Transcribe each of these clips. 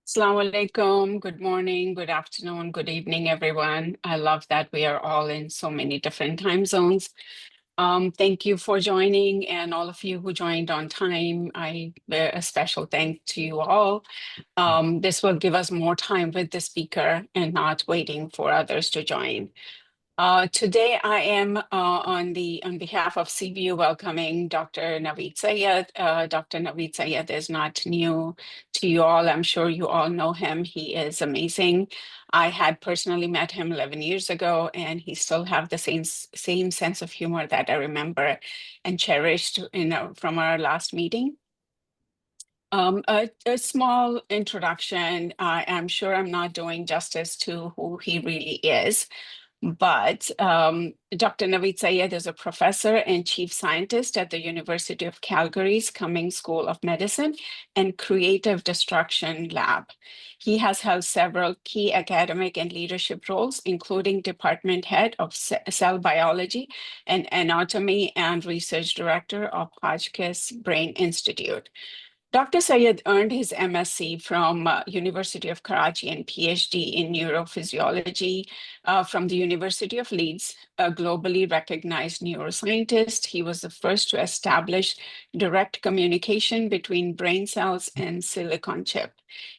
Assalamu alaikum. Good morning, good afternoon, good evening, everyone. I love that we are all in so many different time zones. Thank you for joining, and all of you who joined on time. A special thank to you all. This will give us more time with the speaker and not waiting for others to join. Today, I am on behalf of CBU welcoming Dr. Naweed Syed. Dr. Naweed Syed is not new to you all. I'm sure you all know him. He is amazing. I had personally met him 11 years ago, and he still have the same sense of humor that I remember and cherished, from our last meeting. A small introduction. I'm sure I'm not doing justice to who he really is. But Dr. Naweed Syed is a professor and chief scientist at the University of Calgary's Cummings School of Medicine and Creative Destruction Lab. He has held several key academic and leadership roles, including department head of cell biology and anatomy and research director of Hotchkiss Brain Institute. Dr. Syed earned his MSc from University of Karachi and PhD in neurophysiology from the University of Leeds, a globally recognized neuroscientist. He was the first to establish direct communication between brain cells and silicon chip.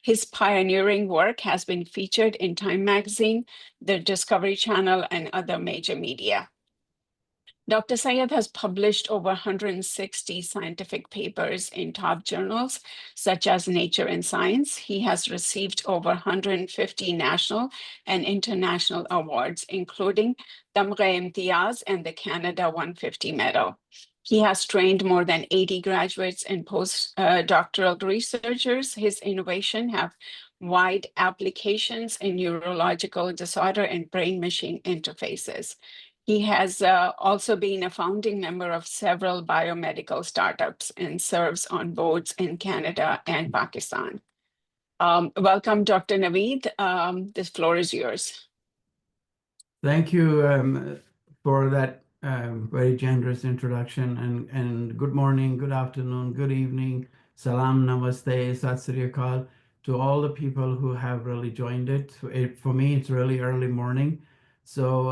His pioneering work has been featured in Time Magazine, the Discovery Channel, and other major media. Dr. Syed has published over 160 scientific papers in top journals, such as Nature and Science. He has received over 150 national and international awards, including Tamghe Imtiaz and the Canada 150 Medal. He has trained more than 80 graduates and postdoctoral researchers. His innovation have wide applications in neurological disorder and brain-machine interfaces. He has also been a founding member of several biomedical startups and serves on boards in Canada and Pakistan. Welcome, Dr. Naweed. This floor is yours. Thank you for that very generous introduction, and good morning, good afternoon, good evening, salam, namaste, sat sri akal to all the people who have really joined it. For me, it's really early morning. So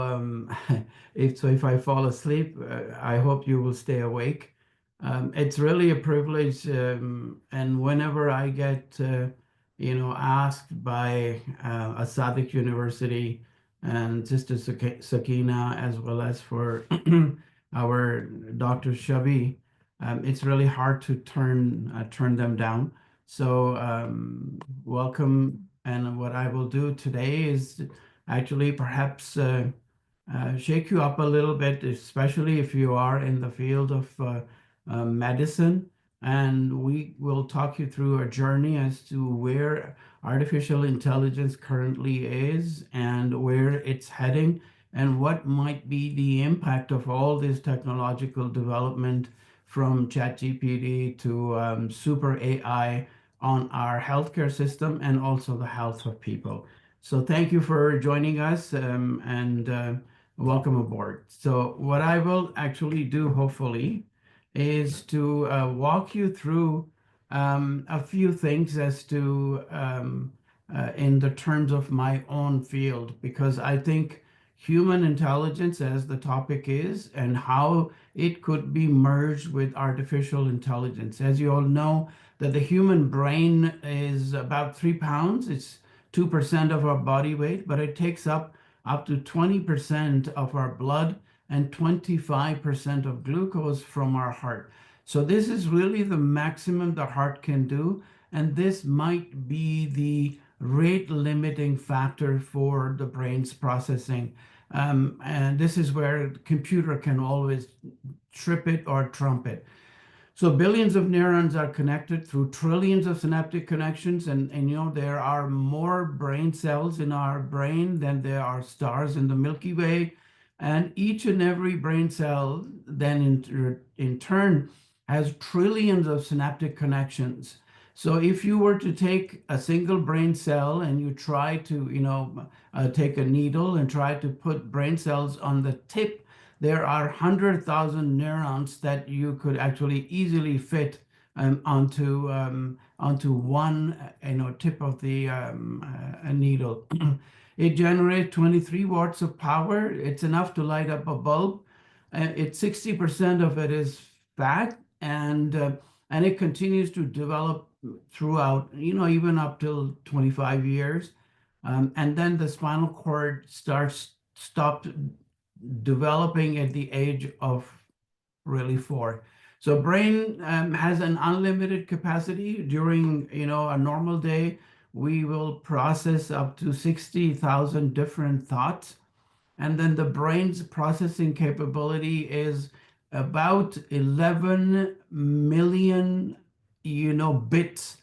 if I fall asleep, I hope you will stay awake. It's really a privilege, and whenever I get asked by a Sadiq University and Sister Sakina, as well as for our Dr. Shabi, it's really hard to turn them down. So welcome, and what I will do today is actually perhaps shake you up a little bit, especially if you are in the field of medicine. And we will talk you through a journey as to where artificial intelligence currently is and where it's heading, and what might be the impact of all this technological development from ChatGPT to super AI on our healthcare system and also the health of people. So thank you for joining us, and welcome aboard. So what I will actually do, hopefully, is to walk you through a few things as to in the terms of my own field, because I think human intelligence, as the topic is, and how it could be merged with artificial intelligence. As you all know, that the human brain is about 3 pounds. It's 2% of our body weight, but it takes up to 20% of our blood and 25% of glucose from our heart. So this is really the maximum the heart can do, and this might be the rate limiting factor for the brain's processing. And this is where the computer can always trip it or trump it. So billions of neurons are connected through trillions of synaptic connections, and there are more brain cells in our brain than there are stars in the Milky Way. And each and every brain cell then in turn has trillions of synaptic connections. So if you were to take a single brain cell and you try to take a needle and try to put brain cells on the tip, there are 100,000 neurons that you could actually easily fit onto one tip of the needle. It generates 23 watts of power. It's enough to light up a bulb. It's 60% of it is fat, and it continues to develop throughout, even up till 25 years. And then the spinal cord stopped developing at the age of really 4. So brain has an unlimited capacity. During a normal day, we will process up to 60,000 different thoughts. And then the brain's processing capability is about 11 million, bits,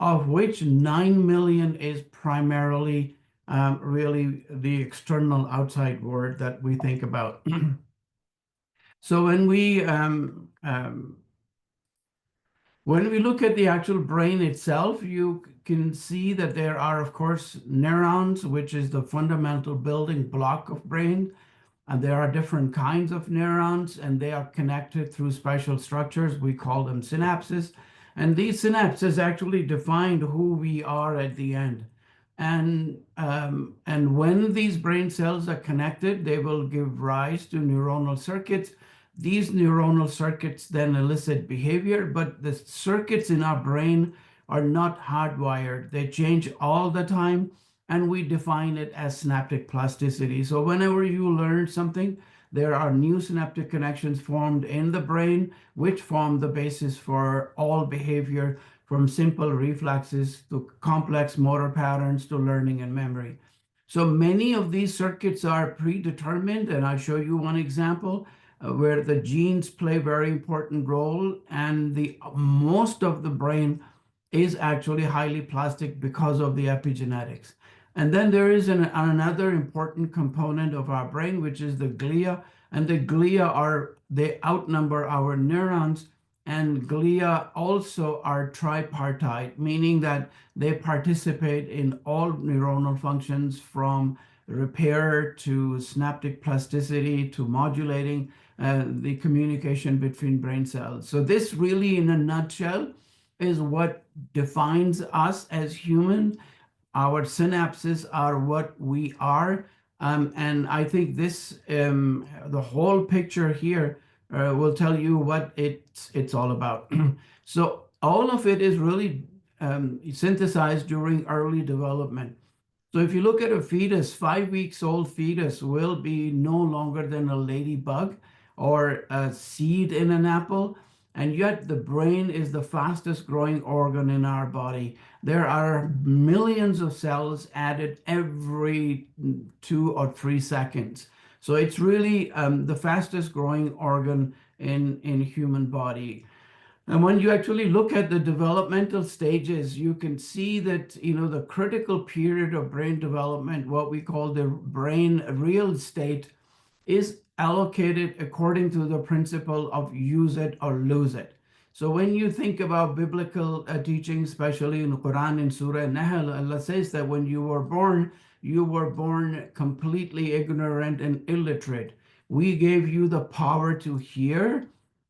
of which 9 million is primarily really the external outside world that we think about. So when we look at the actual brain itself, you can see that there are, of course, neurons, which is the fundamental building block of brain. And there are different kinds of neurons, and they are connected through special structures. We call them synapses. And these synapses actually define who we are at the end. And when these brain cells are connected, they will give rise to neuronal circuits. These neuronal circuits then elicit behavior, but the circuits in our brain are not hardwired. They change all the time, and we define it as synaptic plasticity. So whenever you learn something, there are new synaptic connections formed in the brain, which form the basis for all behavior, from simple reflexes to complex motor patterns to learning and memory. So many of these circuits are predetermined, and I'll show you one example where the genes play a very important role, and the most of the brain is actually highly plastic because of the epigenetics. And then there is another important component of our brain, which is the glia. And the glia they outnumber our neurons, and glia also are tripartite, meaning that they participate in all neuronal functions, from repair to synaptic plasticity to modulating the communication between brain cells. So this really, in a nutshell, is what defines us as humans. Our synapses are what we are. And I think the whole picture here will tell you what it's all about. So all of it is really synthesized during early development. So if you look at a fetus, 5 weeks old fetus will be no longer than a ladybug or a seed in an apple. And yet the brain is the fastest growing organ in our body. There are millions of cells added every 2 or 3 seconds. So it's really the fastest growing organ in human body. And when you actually look at the developmental stages, you can see that, the critical period of brain development, what we call the brain real estate, is allocated according to the principle of use it or lose it. So when you think about biblical teachings, especially in the Quran, in Surah Nahl, Allah says that when you were born completely ignorant and illiterate. We gave you the power to hear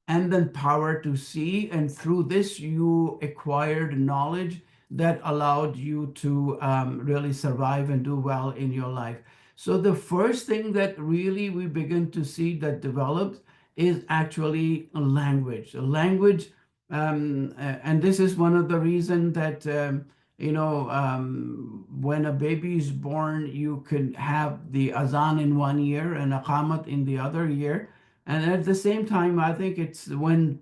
and then power to see, and through this you acquired knowledge that allowed you to really survive and do well in your life. So the first thing that really we begin to see that develops is actually a language. And this is one of the reasons that when a baby is born, you can have the azan in one ear and aqamat in the other ear. And at the same time, I think it's when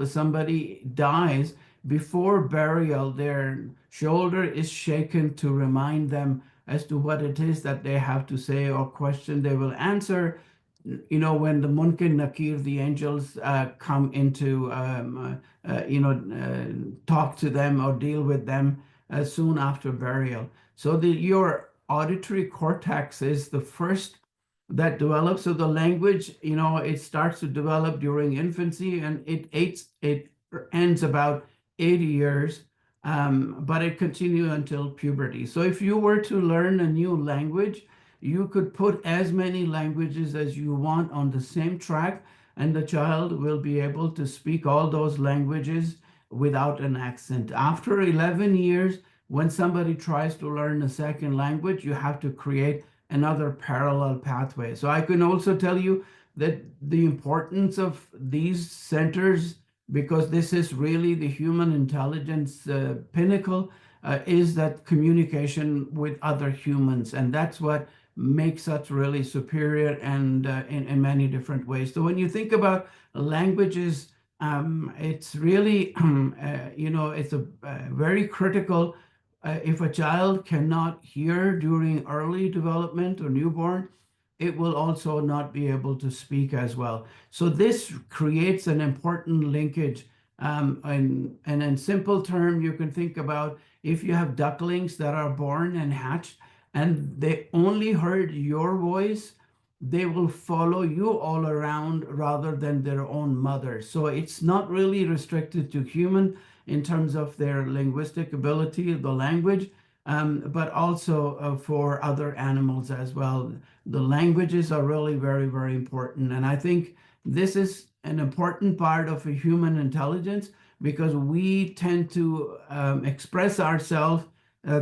somebody dies, before burial, their shoulder is shaken to remind them as to what it is that they have to say or question they will answer. When the Munkar Nakir, the angels, come into, talk to them or deal with them soon after burial. So your auditory cortex is the first that develops. So the language, it starts to develop during infancy, and it ends about 80 years, but it continues until puberty. So if you were to learn a new language, you could put as many languages as you want on the same track, and the child will be able to speak all those languages without an accent. After 11 years, when somebody tries to learn a second language, you have to create another parallel pathway. So I can also tell you that the importance of these centers, because this is really the human intelligence pinnacle, is that communication with other humans. And that's what makes us really superior and in many different ways. So when you think about languages, it's really, it's a very critical. If a child cannot hear during early development or newborn, it will also not be able to speak as well. So this creates an important linkage. And in simple term, you can think about if you have ducklings that are born and hatched and they only heard your voice, they will follow you all around rather than their own mother. So it's not really restricted to human in terms of their linguistic ability, the language, but also for other animals as well. The languages are really very, very important. And I think this is an important part of a human intelligence because we tend to express ourselves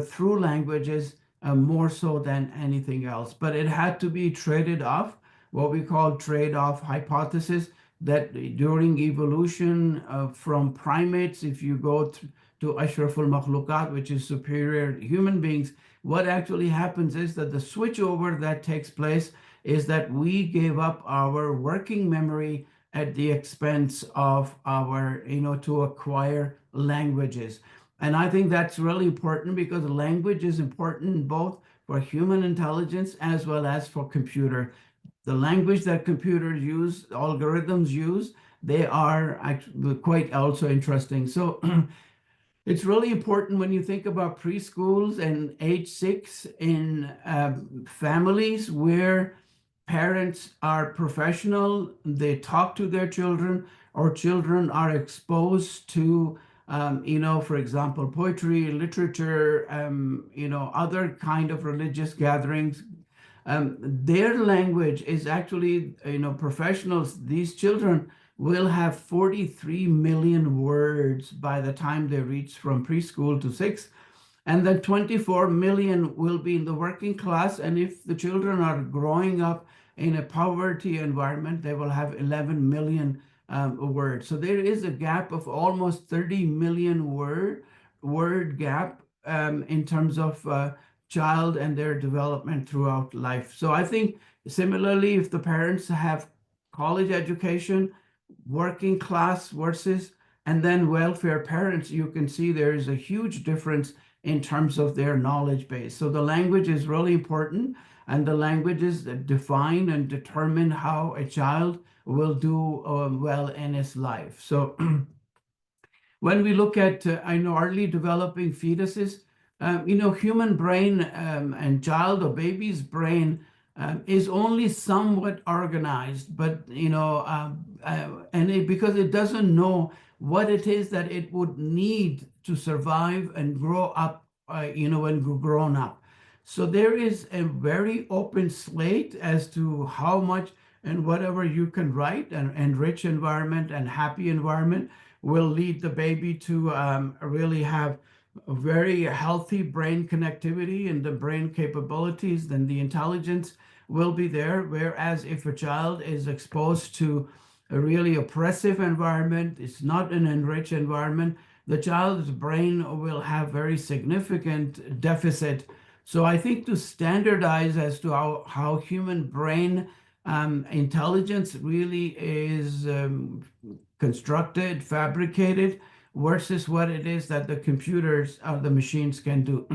through languages more so than anything else. But it had to be traded off, what we call trade-off hypothesis, that during evolution from primates, if you go to Ashraful Makhluqat, which is superior human beings, what actually happens is that the switchover that takes place is that we gave up our working memory at the expense of our, to acquire languages. And I think that's really important because language is important both for human intelligence as well as for computer. The language that computers use, algorithms use, they are actually quite also interesting. So it's really important when you think about preschools and age 6 in families where parents are professional, they talk to their children, or children are exposed to, for example, poetry, literature, other kind of religious gatherings. Their language is actually, professionals, these children will have 43 million words by the time they reach from preschool to 6. And then 24 million will be in the working class. And if the children are growing up in a poverty environment, they will have 11 million words. So there is a gap of almost 30 million word gap in terms of child and their development throughout life. So I think similarly, if the parents have college education, working class versus, and then welfare parents, you can see there is a huge difference in terms of their knowledge base. So the language is really important, and the languages that define and determine how a child will do well in his life. So when we look at early developing fetuses, human brain and child or baby's brain is only somewhat organized, but because it doesn't know what it is that it would need to survive and grow up, when grown up. So there is a very open slate as to how much and whatever you can write, and enrich environment and happy environment will lead the baby to really have a very healthy brain connectivity and the brain capabilities, then the intelligence will be there. Whereas if a child is exposed to a really oppressive environment, it's not an enriched environment, the child's brain will have very significant deficit. So I think to standardize as to how human brain intelligence really is constructed, fabricated, versus what it is that the computers or the machines can do.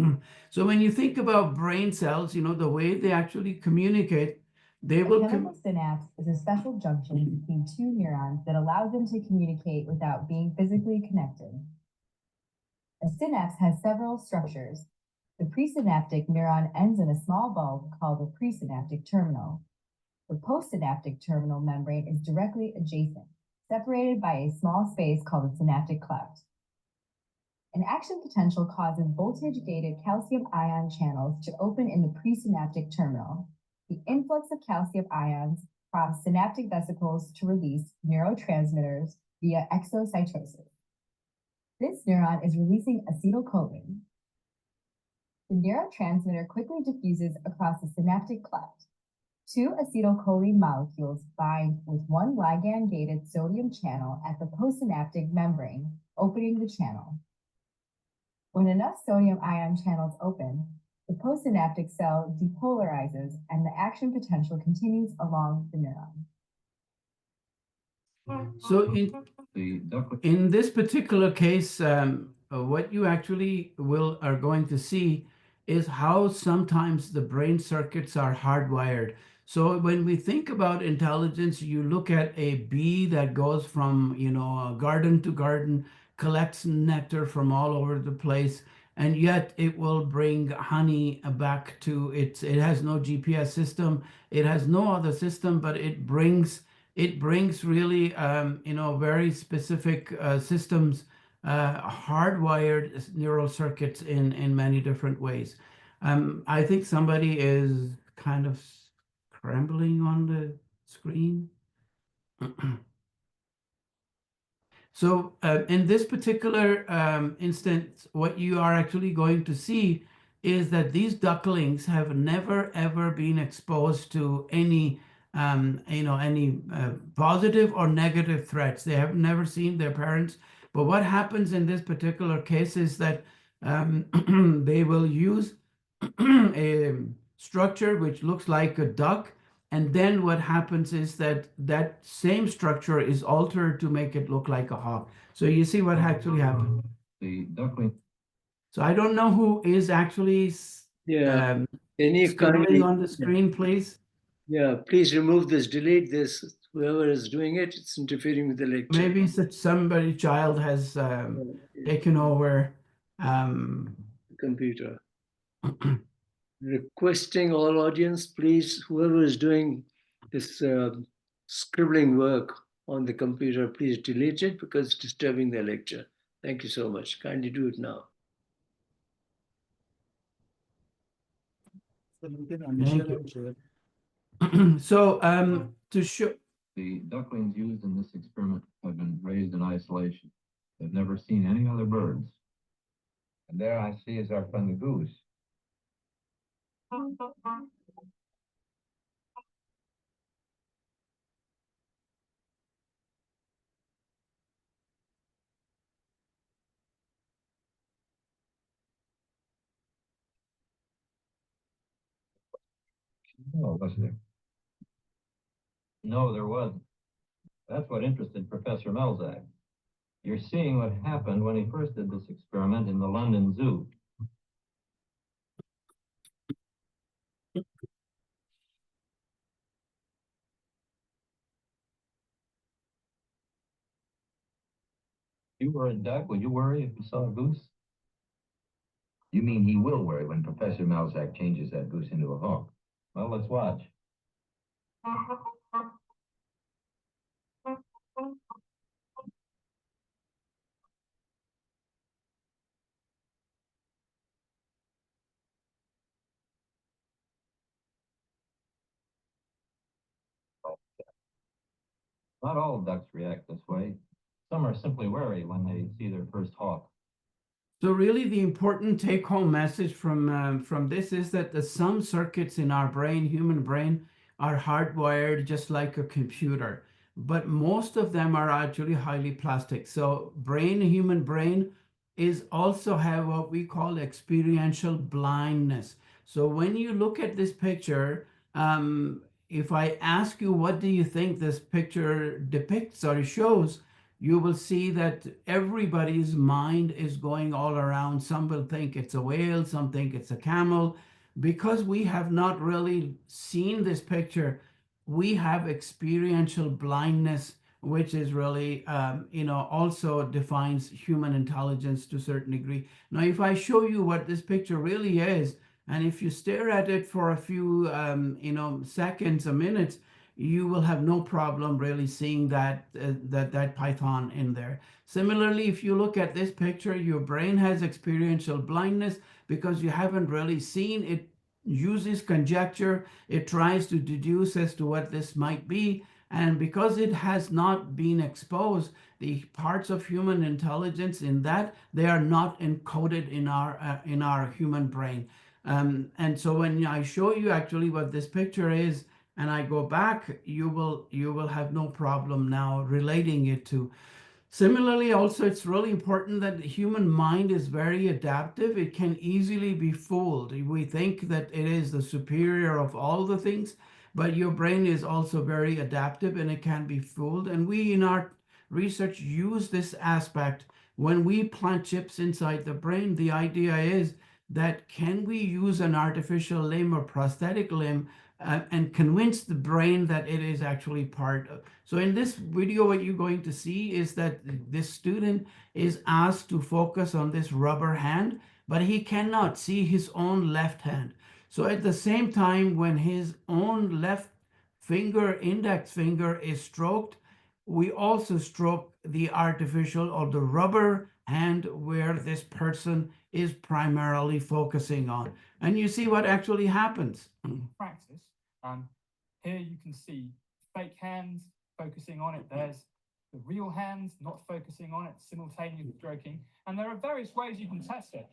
So when you think about brain cells, the way they actually communicate, they will. A chemical synapse is a special junction between two neurons that allows them to communicate without being physically connected. A synapse has several structures. The presynaptic neuron ends in a small bulb called the presynaptic terminal. The postsynaptic terminal membrane is directly adjacent, separated by a small space called the synaptic cleft. An action potential causes voltage-gated calcium ion channels to open in the presynaptic terminal. The influx of calcium ions prompts synaptic vesicles to release neurotransmitters via exocytosis. This neuron is releasing acetylcholine. The neurotransmitter quickly diffuses across the synaptic cleft. Two acetylcholine molecules bind with one ligand-gated sodium channel at the postsynaptic membrane, opening the channel. When enough sodium ion channels open, the postsynaptic cell depolarizes and the action potential continues along the neuron. So in this particular case, what you actually are going to see is how sometimes the brain circuits are hardwired. So when we think about intelligence, you look at a bee that goes from, garden to garden, collects nectar from all over the place, and yet it will bring honey back to it has no GPS system, it has no other system, but it brings really, very specific systems, hardwired neural circuits in many different ways. I think somebody is kind of scrambling on the screen. So in this particular instance, what you are actually going to see is that these ducklings have never ever been exposed to any positive or negative threats. They have never seen their parents. But what happens in this particular case is that they will use a structure which looks like a duck, and then what happens is that that same structure is altered to make it look like a hawk. So you see what actually happened. The duckling. So I don't know who is actually scribbling on the screen, please. Yeah, please remove this, delete this. Whoever is doing it, it's interfering with the lecture. Maybe somebody child has taken over computer. Requesting all audience, please, whoever is doing this scribbling work on the computer, please delete it because it's disturbing the lecture. Thank you so much. Kindly do it now. Thank you. So to show the ducklings used in this experiment have been raised in isolation. They've never seen any other birds. And there I see is our friend the goose. Oh, was there? No, there wasn't. That's what interested Professor Melzak. You're seeing what happened when he first did this experiment in the London Zoo. If you were a duck, would you worry if you saw a goose? You mean he will worry when Professor Melzak changes that goose into a hawk? Well, let's watch. Not all ducks react this way. Some are simply wary when they see their first hawk. So really the important take-home message from this is that some circuits in our brain, human brain, are hardwired just like a computer, but most of them are actually highly plastic. So human brain is also have what we call experiential blindness. So when you look at this picture, if I ask you, what do you think this picture depicts or shows, you will see that everybody's mind is going all around. Some will think it's a whale, some think it's a camel. Because we have not really seen this picture, we have experiential blindness, which is really, also defines human intelligence to a certain degree. Now, if I show you what this picture really is, and if you stare at it for a few, seconds or minutes, you will have no problem really seeing that python in there. Similarly, if you look at this picture, your brain has experiential blindness because you haven't really seen it. Uses conjecture, it tries to deduce as to what this might be, And because it has not been exposed, the parts of human intelligence in that, they are not encoded in our human brain. And so when I show you actually what this picture is, and I go back, you will have no problem now relating it to. Similarly, also, it's really important that the human mind is very adaptive. It can easily be fooled. We think that it is the superior of all the things, but your brain is also very adaptive and it can be fooled. And we in our research use this aspect. When we plant chips inside the brain, the idea is that can we use an artificial limb or prosthetic limb and convince the brain that it is actually part of. So in this video, what you're going to see is that this student is asked to focus on this rubber hand, but he cannot see his own left hand. So at the same time, when his own left finger, index finger is stroked, we also stroke the artificial or the rubber hand where this person is primarily focusing on. And you see what actually happens. Practice. Here you can see fake hands focusing on it. There's the real hands not focusing on it, simultaneous stroking. And there are various ways you can test it.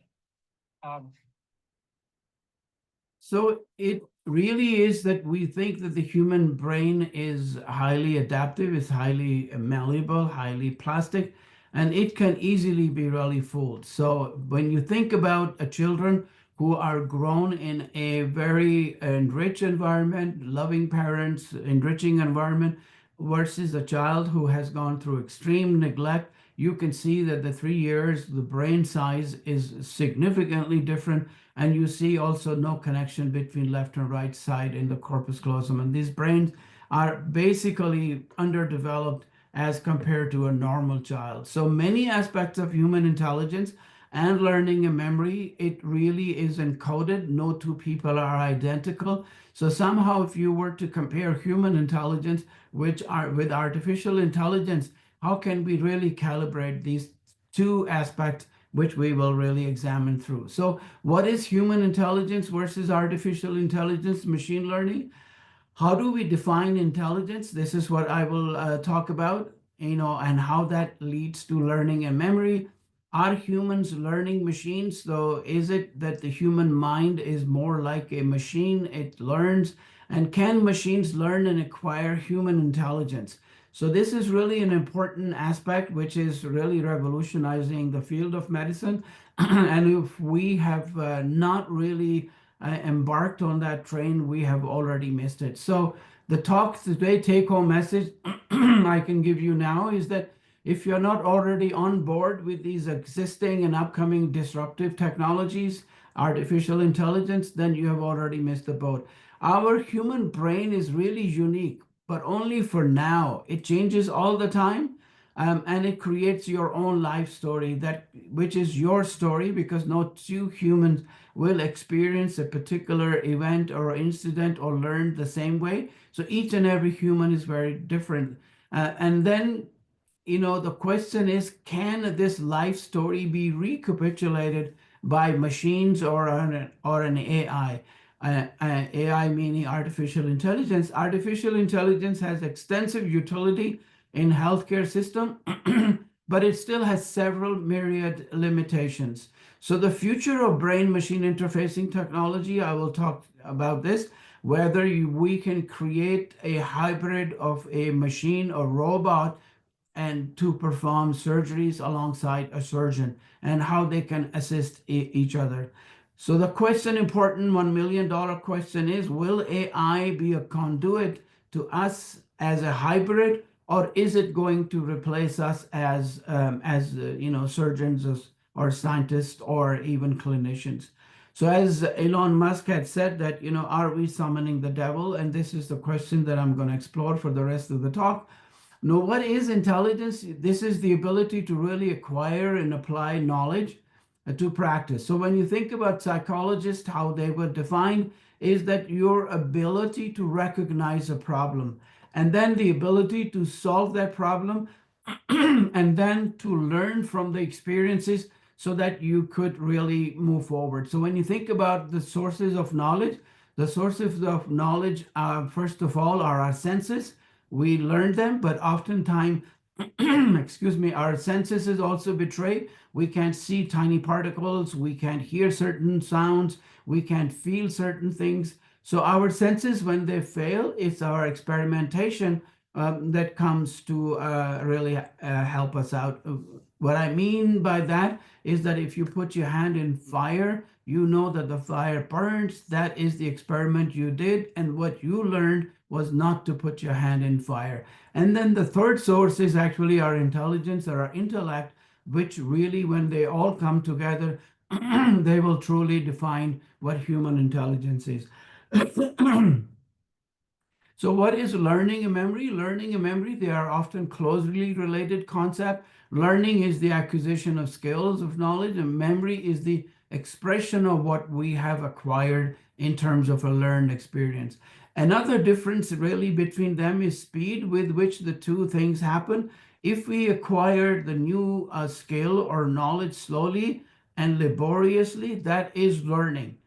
So it really is that we think that the human brain is highly adaptive, is highly malleable, highly plastic, and it can easily be really fooled. So when you think about children who are grown in a very enriched environment, loving parents, enriching environment, versus a child who has gone through extreme neglect, you can see that the 3 years, the brain size is significantly different. And you see also no connection between left and right side in the corpus callosum. And these brains are basically underdeveloped as compared to a normal child. So many aspects of human intelligence and learning and memory, it really is encoded. No two people are identical. So somehow if you were to compare human intelligence with artificial intelligence, how can we really calibrate these two aspects, which we will really examine through? So what is human intelligence versus artificial intelligence, machine learning? How do we define intelligence? This is what I will talk about, and how that leads to learning and memory. Are humans learning machines? So is it that the human mind is more like a machine? It learns. And can machines learn and acquire human intelligence? So this is really an important aspect, which is really revolutionizing the field of medicine. And if we have not really embarked on that train, we have already missed it. So the talk today, take-home message I can give you now is that if you're not already on board with these existing and upcoming disruptive technologies, artificial intelligence, then you have already missed the boat. Our human brain is really unique, but only for now. It changes all the time, and it creates your own life story, which is your story, because no two humans will experience a particular event or incident or learn the same way. So each and every human is very different. And then, the question is, can this life story be recapitulated by machines or an AI? AI meaning artificial intelligence. Artificial intelligence has extensive utility in healthcare system, but it still has several myriad limitations. So the future of brain-machine interfacing technology, I will talk about this, whether we can create a hybrid of a machine or robot and to perform surgeries alongside a surgeon, and how they can assist each other. So the important $1 million question is, will AI be a conduit to us as a hybrid, or is it going to replace us as surgeons or scientists or even clinicians? So as Elon Musk had said that, are we summoning the devil? And this is the question that I'm going to explore for the rest of the talk. Now, what is intelligence? This is the ability to really acquire and apply knowledge to practice. So when you think about psychologists, how they would define is that your ability to recognize a problem, and then the ability to solve that problem, and then to learn from the experiences so that you could really move forward. So when you think about the sources of knowledge, the sources of knowledge, first of all, are our senses. we learn them, but oftentimes, excuse me, our senses is also betrayed. We can't see tiny particles, we can't hear certain sounds, we can't feel certain things. So our senses, when they fail, it's our experimentation that comes to really help us out. What I mean by that is that if you put your hand in fire, you know that the fire burns. That is the experiment you did. And what you learned was not to put your hand in fire. And then the third source is actually our intelligence or our intellect, which really, when they all come together, they will truly define what human intelligence is. So what is learning and memory? Learning and memory, they are often closely related concept. Learning is the acquisition of skills of knowledge, and memory is the expression of what we have acquired in terms of a learned experience. Another difference really between them is speed with which the two things happen. If we acquire the new skill or knowledge slowly and laboriously, that is learning.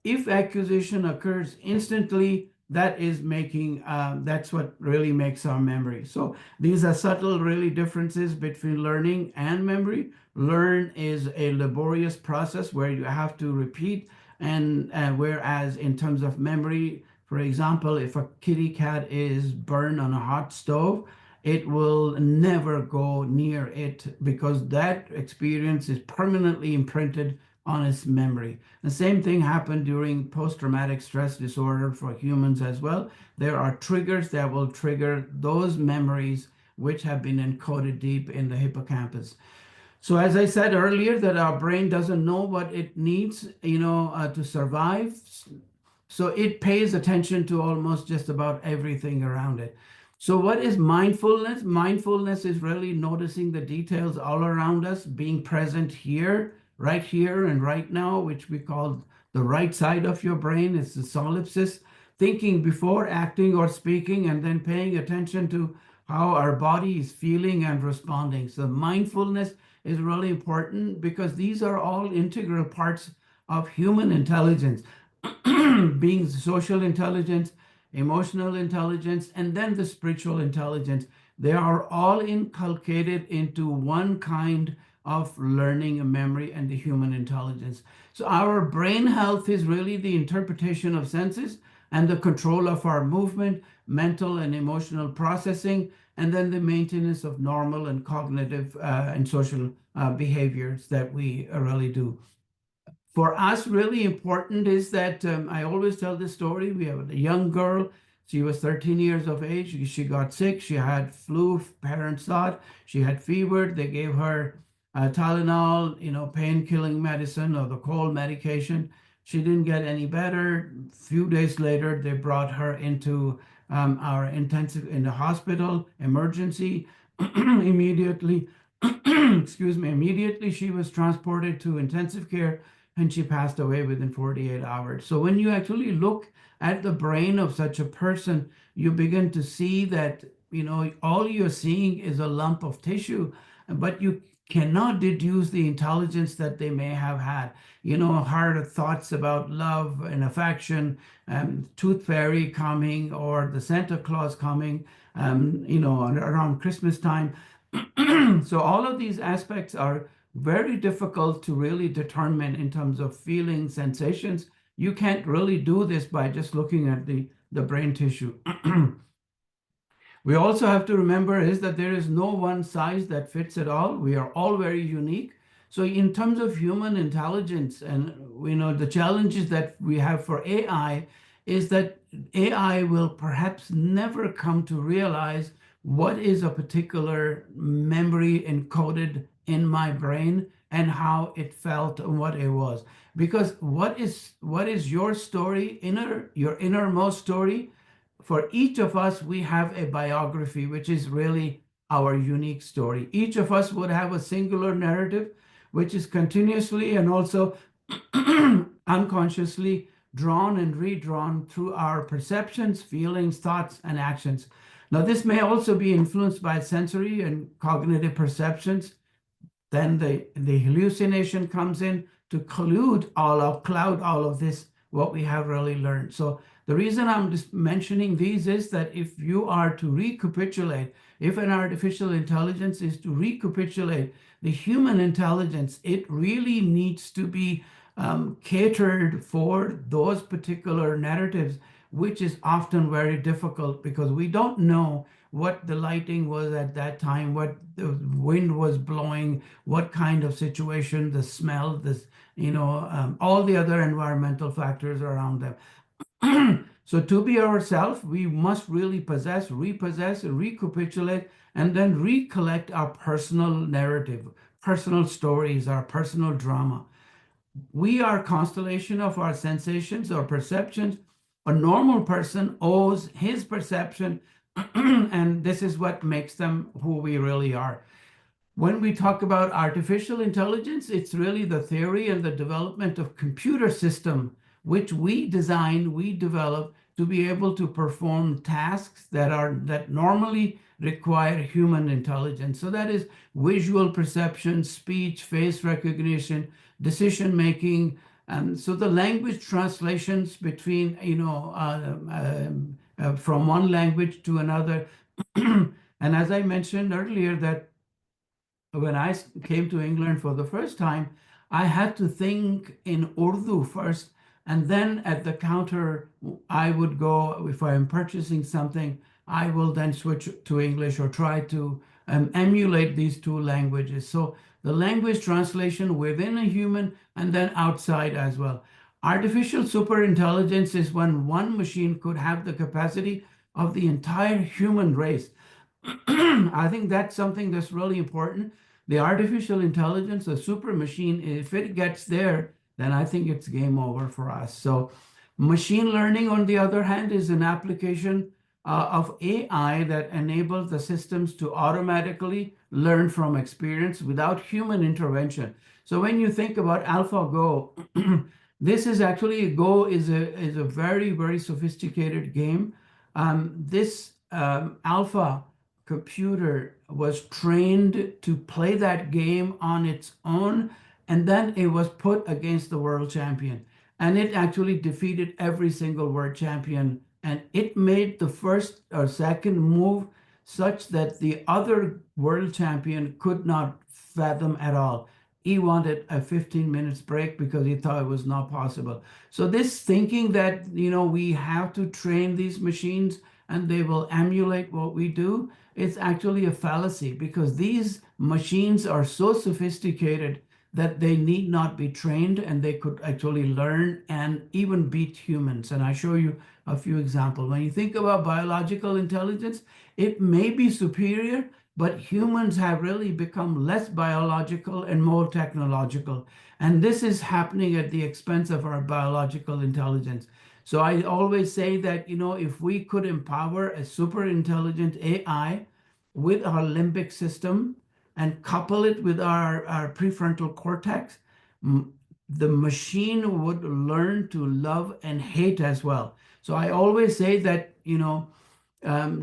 If acquisition occurs instantly, that is making, that's what really makes our memory. So these are subtle really differences between learning and memory. Learn is a laborious process where you have to repeat, and whereas in terms of memory, for example, if a kitty cat is burned on a hot stove, it will never go near it because that experience is permanently imprinted on its memory. The same thing happened during post-traumatic stress disorder for humans as well. There are triggers that will trigger those memories which have been encoded deep in the hippocampus. So as I said earlier, that our brain doesn't know what it needs, to survive. So it pays attention to almost just about everything around it. So what is mindfulness? Mindfulness is really noticing the details all around us, being present here, right here and right now, which we call the right side of your brain. It's the solipsis, thinking before acting or speaking, and then paying attention to how our body is feeling and responding. So mindfulness is really important because these are all integral parts of human intelligence, being social intelligence, emotional intelligence, and then the spiritual intelligence. They are all inculcated into one kind of learning and memory and the human intelligence. So our brain health is really the interpretation of senses and the control of our movement, mental and emotional processing, and then the maintenance of normal and cognitive and social behaviors that we really do. For us, really important is that I always tell this story. We have a young girl. She was 13 years of age. She got sick. She had flu, parents thought. She had fever. They gave her Tylenol, pain-killing medicine or the cold medication. She didn't get any better. A few days later, they brought her into our in the hospital emergency. Immediately, immediately she was transported to intensive care, and she passed away within 48 hours. So when you actually look at the brain of such a person, you begin to see that, all you're seeing is a lump of tissue, but you cannot deduce the intelligence that they may have had. Hard thoughts about love and affection, tooth fairy coming or the Santa Claus coming, around Christmas time. So all of these aspects are very difficult to really determine in terms of feelings, sensations. You can't really do this by just looking at the brain tissue. We also have to remember is that there is no one size that fits it all. We are all very unique. So in terms of human intelligence, and the challenges that we have for AI is that AI will perhaps never come to realize what is a particular memory encoded in my brain and how it felt and what it was. Because what is your story, your innermost story? For each of us, we have a biography, which is really our unique story. Each of us would have a singular narrative, which is continuously and also unconsciously drawn and redrawn through our perceptions, feelings, thoughts, and actions. Now, this may also be influenced by sensory and cognitive perceptions. Then the hallucination comes in to cloud all of this, what we have really learned. So The reason I'm just mentioning these is that if you are to recapitulate, if an artificial intelligence is to recapitulate the human intelligence, it really needs to be catered for those particular narratives, which is often very difficult because we don't know what the lighting was at that time, what the wind was blowing, what kind of situation, the smell, this, all the other environmental factors around them. So to be ourselves, we must really repossess, recapitulate, and then recollect our personal narrative, personal stories, our personal drama. We are a constellation of our sensations or perceptions. A normal person owes his perception, and this is what makes them who we really are. When we talk about artificial intelligence, it's really the theory and the development of computer system, which we design, we develop to be able to perform tasks that normally require human intelligence. So that is visual perception, speech, face recognition, decision making. So the language translations between, from one language to another. And as I mentioned earlier, that when I came to England for the first time, I had to think in Urdu first, and then at the counter, I would go, if I'm purchasing something, I will then switch to English or try to emulate these two languages. So the language translation within a human and then outside as well. Artificial superintelligence is when one machine could have the capacity of the entire human race. I think that's something that's really important. The artificial intelligence, the super machine, if it gets there, then I think it's game over for us. So machine learning, on the other hand, is an application of AI that enables the systems to automatically learn from experience without human intervention. So when you think about AlphaGo, this is actually, Go is a very, very sophisticated game. This Alpha computer was trained to play that game on its own, and then it was put against the world champion, and it actually defeated every single world champion, and it made the first or second move such that the other world champion could not fathom at all. He wanted a 15 minutes break because he thought it was not possible. So this thinking that we have to train these machines and they will emulate what we do, it's actually a fallacy, because these machines are so sophisticated that they need not be trained, and they could actually learn and even beat humans. And I show you a few examples. When you think about biological intelligence, it may be superior, but humans have really become less biological and more technological. And this is happening at the expense of our biological intelligence. So I always say that, if we could empower a super intelligent AI with our limbic system and couple it with our prefrontal cortex, the machine would learn to love and hate as well. So I always say that,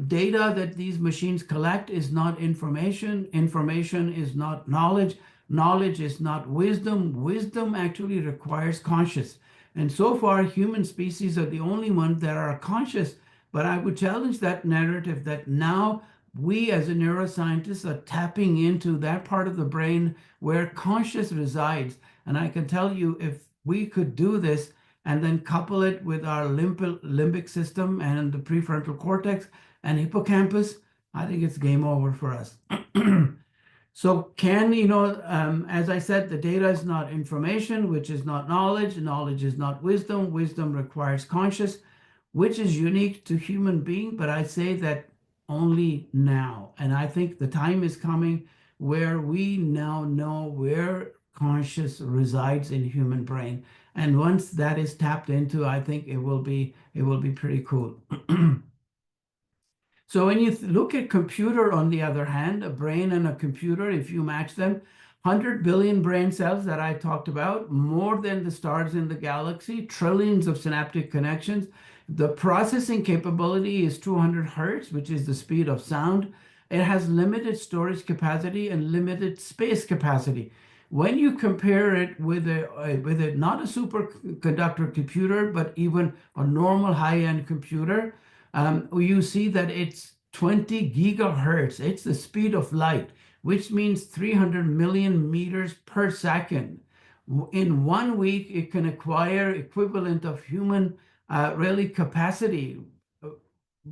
data that these machines collect is not information. Information is not knowledge. Knowledge is not wisdom. Wisdom actually requires conscious. And so far, human species are the only ones that are conscious. But I would challenge that narrative that now we as a neuroscientist are tapping into that part of the brain where conscious resides. And I can tell you, if we could do this and then couple it with our limbic system and the prefrontal cortex and hippocampus, I think it's game over for us. So as I said, the data is not information, which is not knowledge. Knowledge is not wisdom. Wisdom requires conscious, which is unique to human being. But I say that only now. And I think the time is coming where we now know where conscious resides in human brain. And once that is tapped into, I think it will be pretty cool. So when you look at computer, on the other hand, a brain and a computer, if you match them, 100 billion brain cells that I talked about, more than the stars in the galaxy, trillions of synaptic connections. The processing capability is 200 hertz, which is the speed of sound. It has limited storage capacity and limited space capacity. When you compare it with a not a superconductor computer, but even a normal high-end computer, you see that it's 20 gigahertz. It's the speed of light, which means 300 million meters per second. In 1 week, it can acquire equivalent of human really capacity,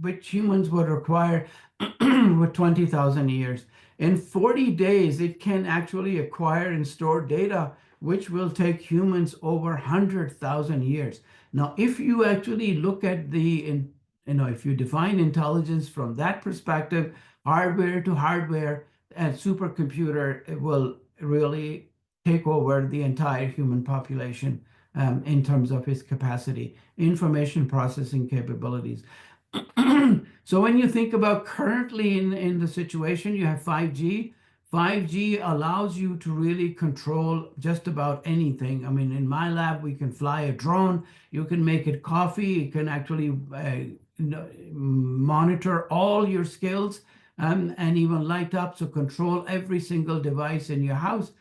which humans would require with 20,000 years. In 40 days, it can actually acquire and store data, which will take humans over 100,000 years. Now, if you actually look at if you define intelligence from that perspective, hardware to hardware, and supercomputer, it will really take over the entire human population in terms of its capacity, information processing capabilities. So when you think about currently in the situation, you have 5G. 5G allows you to really control just about anything. I mean, in my lab, we can fly a drone. You can make it coffee. You can actually monitor all your skills and even light up, so control every single device in your house.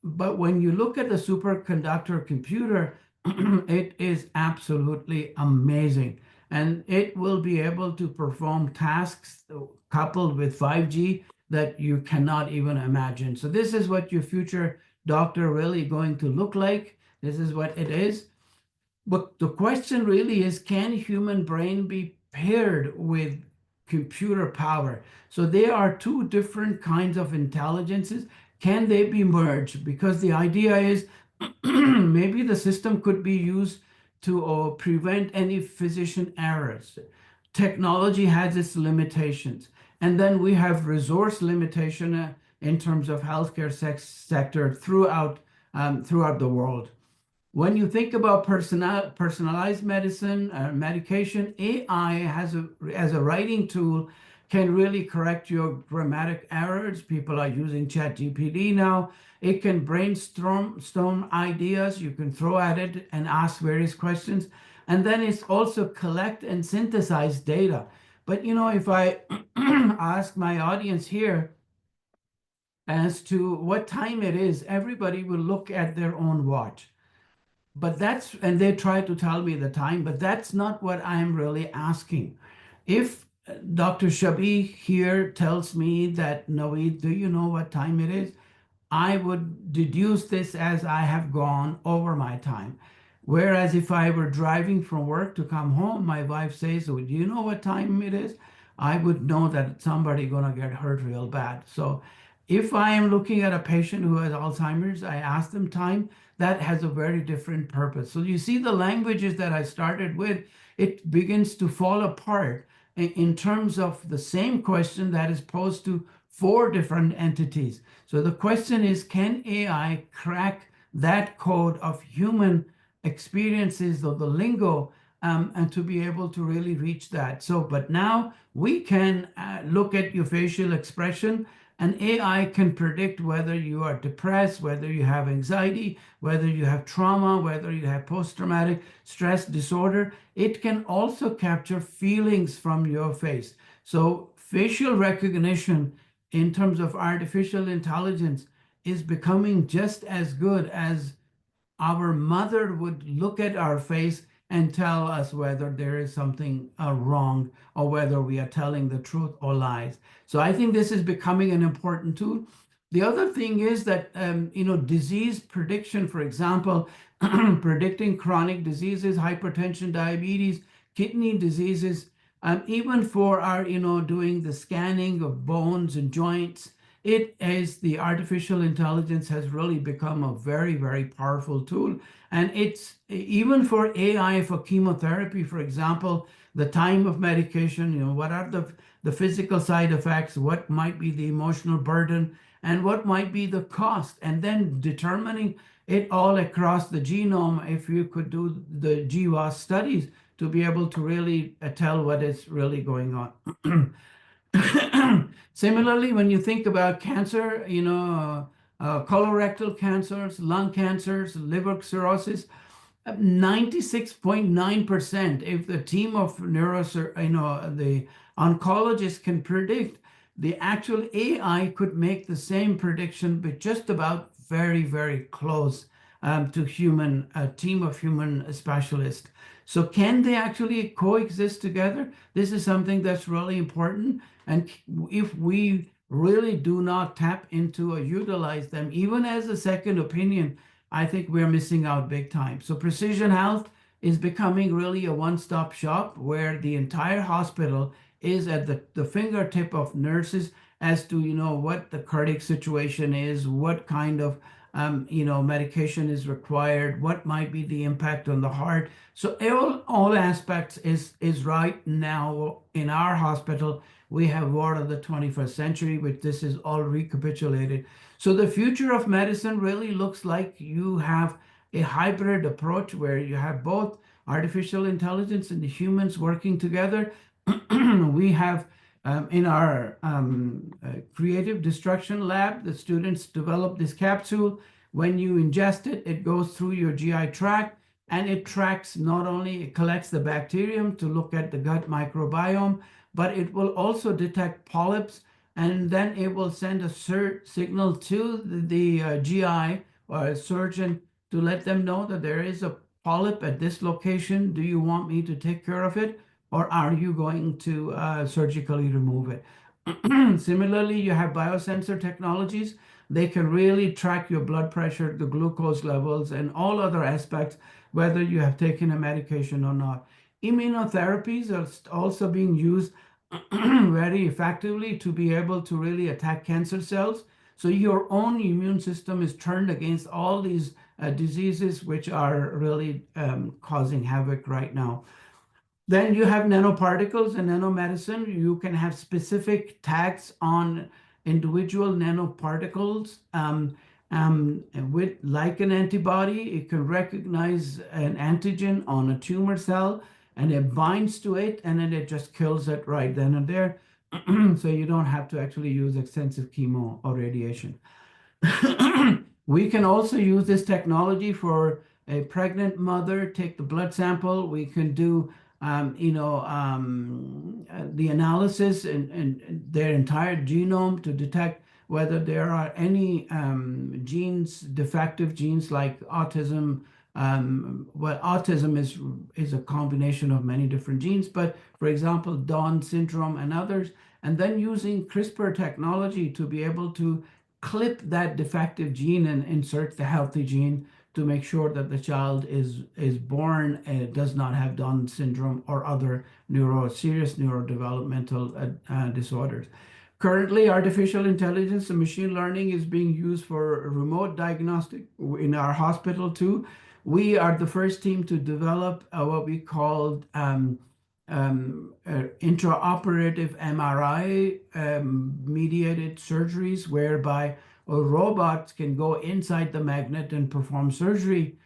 But when you look at the superconductor computer, it is absolutely amazing. And it will be able to perform tasks coupled with 5G that you cannot even imagine. So this is what your future doctor really going to look like. This is what it is. But the question really is, can human brain be paired with computer power? So there are two different kinds of intelligences. Can they be merged? Because the idea is maybe the system could be used to prevent any physician errors. Technology has its limitations. And then we have resource limitation in terms of healthcare sector throughout the world. When you think about personalized medicine, medication, AI as a writing tool can really correct your grammatic errors. People are using ChatGPT now. It can brainstorm ideas. You can throw at it and ask various questions. And then it's also collect and synthesize data. But if I ask my audience here as to what time it is, everybody will look at their own watch. And they try to tell me the time, but that's not what I'm really asking. If Dr. Shabi here tells me that, Naweed, do you know what time it is? I would deduce this as I have gone over my time. Whereas if I were driving from work to come home, my wife says, "Oh, do you know what time it is?" I would know that somebody gonna get hurt real bad. So if I am looking at a patient who has Alzheimer's, I ask them time. That has a very different purpose. So you see the languages that I started with, it begins to fall apart in terms of the same question that is posed to 4 different entities. So the question is, can AI crack that code of human experiences of the lingo and to be able to really reach that? So, but now we can look at your facial expression, and AI can predict whether you are depressed, whether you have anxiety, whether you have trauma, whether you have post-traumatic stress disorder. It can also capture feelings from your face. So facial recognition in terms of artificial intelligence is becoming just as good as our mother would look at our face and tell us whether there is something wrong or whether we are telling the truth or lies. So I think this is becoming an important tool. The other thing is that, disease prediction, for example, predicting chronic diseases, hypertension, diabetes, kidney diseases, even for our, doing the scanning of bones and joints. The artificial intelligence has really become a very, very powerful tool. And it's even for AI, for chemotherapy, for example, the time of medication, what are the physical side effects, what might be the emotional burden, and what might be the cost, and then determining it all across the genome if you could do the GWAS studies to be able to really tell what is really going on. Similarly, when you think about cancer, colorectal cancers, lung cancers, liver cirrhosis, 96.9%, if the team of the oncologists can predict, the actual AI could make the same prediction with just about very, very close to a team of human specialists. So can they actually coexist together? This is something that's really important. And if we really do not tap into or utilize them, even as a second opinion, I think we're missing out big time. So precision health is becoming really a one-stop shop where the entire hospital is at the fingertip of nurses as to, what the cardiac situation is, what kind of medication is required, what might be the impact on the heart. So all aspects is right now in our hospital. We have ward of the 21st century, which this is all recapitulated. So the future of medicine really looks like you have a hybrid approach where you have both artificial intelligence and the humans working together. We have in our creative destruction lab, the students develop this capsule. When you ingest it, it goes through your GI tract and it tracks not only, it collects the bacterium to look at the gut microbiome, but it will also detect polyps, and then it will send a signal to the GI or a surgeon to let them know that there is a polyp at this location. Do you want me to take care of it? Or are you going to surgically remove it? Similarly, you have biosensor technologies. They can really track your blood pressure, the glucose levels, and all other aspects, whether you have taken a medication or not. Immunotherapies are also being used very effectively to be able to really attack cancer cells. So your own immune system is turned against all these diseases which are really causing havoc right now. Then you have nanoparticles and nanomedicine. You can have specific tags on individual nanoparticles. With like an antibody, it can recognize an antigen on a tumor cell and it binds to it and then it just kills it right then and there. So you don't have to actually use extensive chemo or radiation. We can also use this technology for a pregnant mother, take the blood sample. We can do the analysis and their entire genome to detect whether there are any genes, defective genes like autism. Well, autism is a combination of many different genes, but for example, Down syndrome and others, and then using CRISPR technology to be able to clip that defective gene and insert the healthy gene to make sure that the child is born and does not have Down syndrome or other serious neurodevelopmental disorders. Currently, artificial intelligence and machine learning is being used for remote diagnostic in our hospital too. We are the first team to develop what we called intraoperative MRI mediated surgeries, whereby robots can go inside the magnet and perform surgery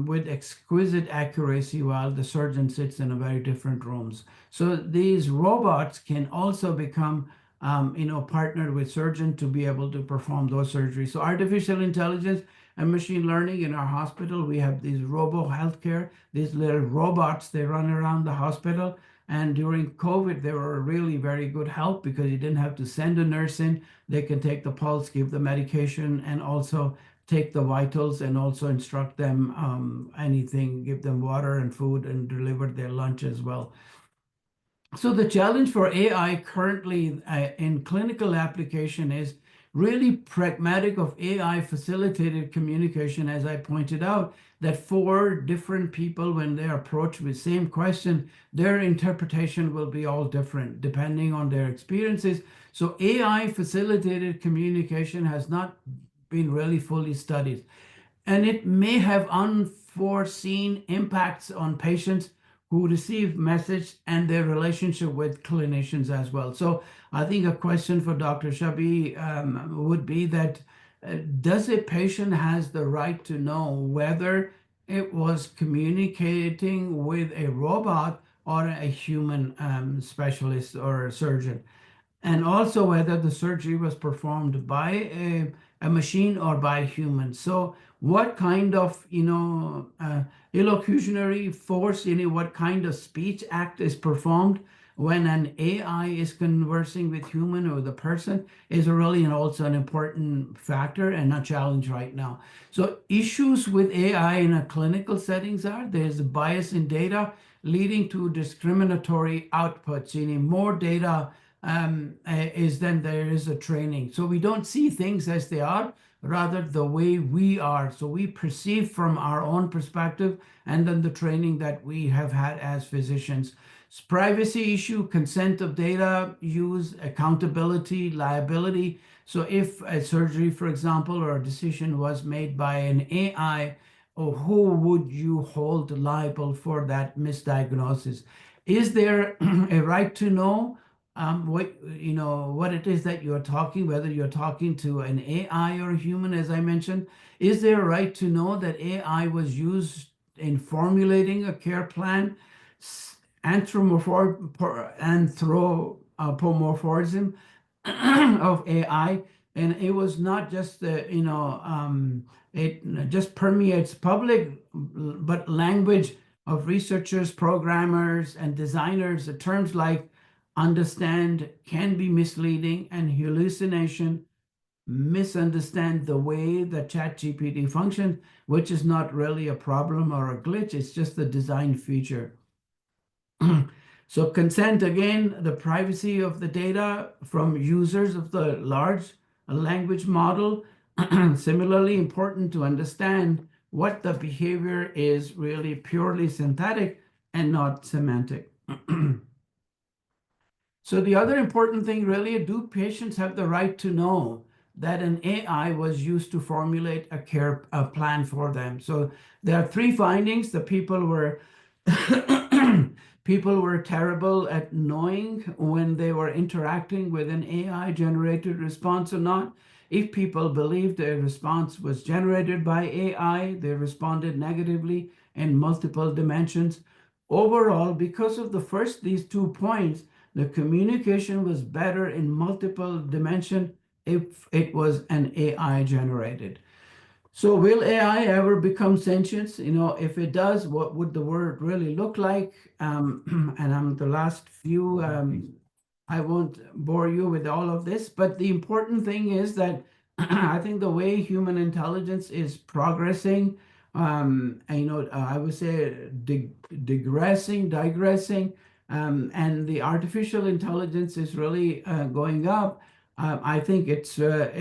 with exquisite accuracy while the surgeon sits in a very different rooms. So these robots can also become partnered with surgeon to be able to perform those surgeries. So artificial intelligence and machine learning in our hospital, we have these robo healthcare, these little robots, they run around the hospital. And during COVID, they were really very good help because you didn't have to send a nurse in. They can take the pulse, give the medication, and also take the vitals and also instruct them anything, give them water and food and deliver their lunch as well. So the challenge for AI currently in clinical application is really pragmatic of AI facilitated communication, as I pointed out, that for different people, when they approach with same question, their interpretation will be all different depending on their experiences. So AI facilitated communication has not been really fully studied, and it may have unforeseen impacts on patients who receive message and their relationship with clinicians as well. So I think a question for Dr. Shabi would be that does a patient has the right to know whether it was communicating with a robot or a human specialist or a surgeon? And also whether the surgery was performed by a machine or by a human. So what kind of, illocutionary force, what kind of speech act is performed when an AI is conversing with human or the person is really also an important factor and a challenge right now. So issues with AI in a clinical settings are there's a bias in data leading to discriminatory outputs. You need more data is then there is a training. So we don't see things as they are, rather the way we are. So we perceive from our own perspective and then the training that we have had as physicians. Privacy issue, consent of data use, accountability, liability. So if a surgery, for example, or a decision was made by an AI, or who would you hold liable for that misdiagnosis? Is there a right to know what it is that you're talking, whether you're talking to an AI or a human, as I mentioned? Is there a right to know that AI was used in formulating a care plan? Anthropomorphism of AI, and it was not just it just permeates public, but language of researchers, programmers, and designers. The terms like understand can be misleading, and hallucination misunderstand the way that ChatGPT functions, which is not really a problem or a glitch. It's just a design feature. So consent, again, the privacy of the data from users of the large language model. Similarly important to understand what the behavior is really purely synthetic and not semantic. So the other important thing really, do patients have the right to know that an AI was used to formulate a care plan for them? So there are three findings. The people were people were terrible at knowing when they were interacting with an AI generated response or not. If people believed their response was generated by AI, they responded negatively in multiple dimensions. Overall, because of these 2 points, the communication was better in multiple dimension if it was an AI generated. So will AI ever become sentient? If it does, what would the world really look like? And I'm the last few, I won't bore you with all of this, but the important thing is that I think the way human intelligence is progressing, I would say digressing, and the artificial intelligence is really going up. I think it's a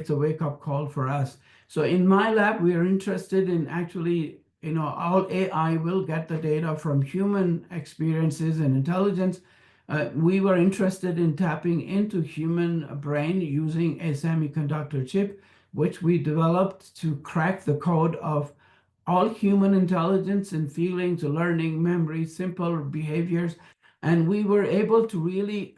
wake-up call for us. So in my lab, we are interested in actually, all AI will get the data from human experiences and intelligence. We were interested in tapping into human brain using a semiconductor chip, which we developed to crack the code of all human intelligence and feelings, learning, memory, simple behaviors. And we were able to really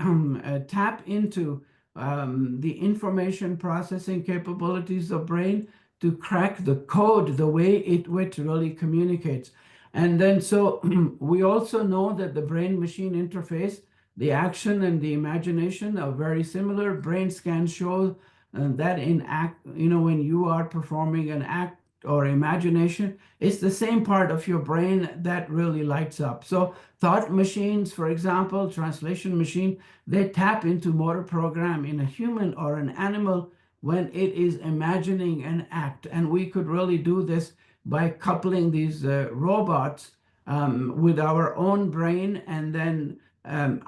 tap into the information processing capabilities of brain to crack the code, the way it really communicates. And then so we also know that the brain-machine interface, the action and the imagination are very similar. Brain scans show that in act, when you are performing an act or imagination, it's the same part of your brain that really lights up. So thought machines, for example, translation machine, they tap into motor program in a human or an animal when it is imagining an act. And we could really do this by coupling these robots with our own brain, and then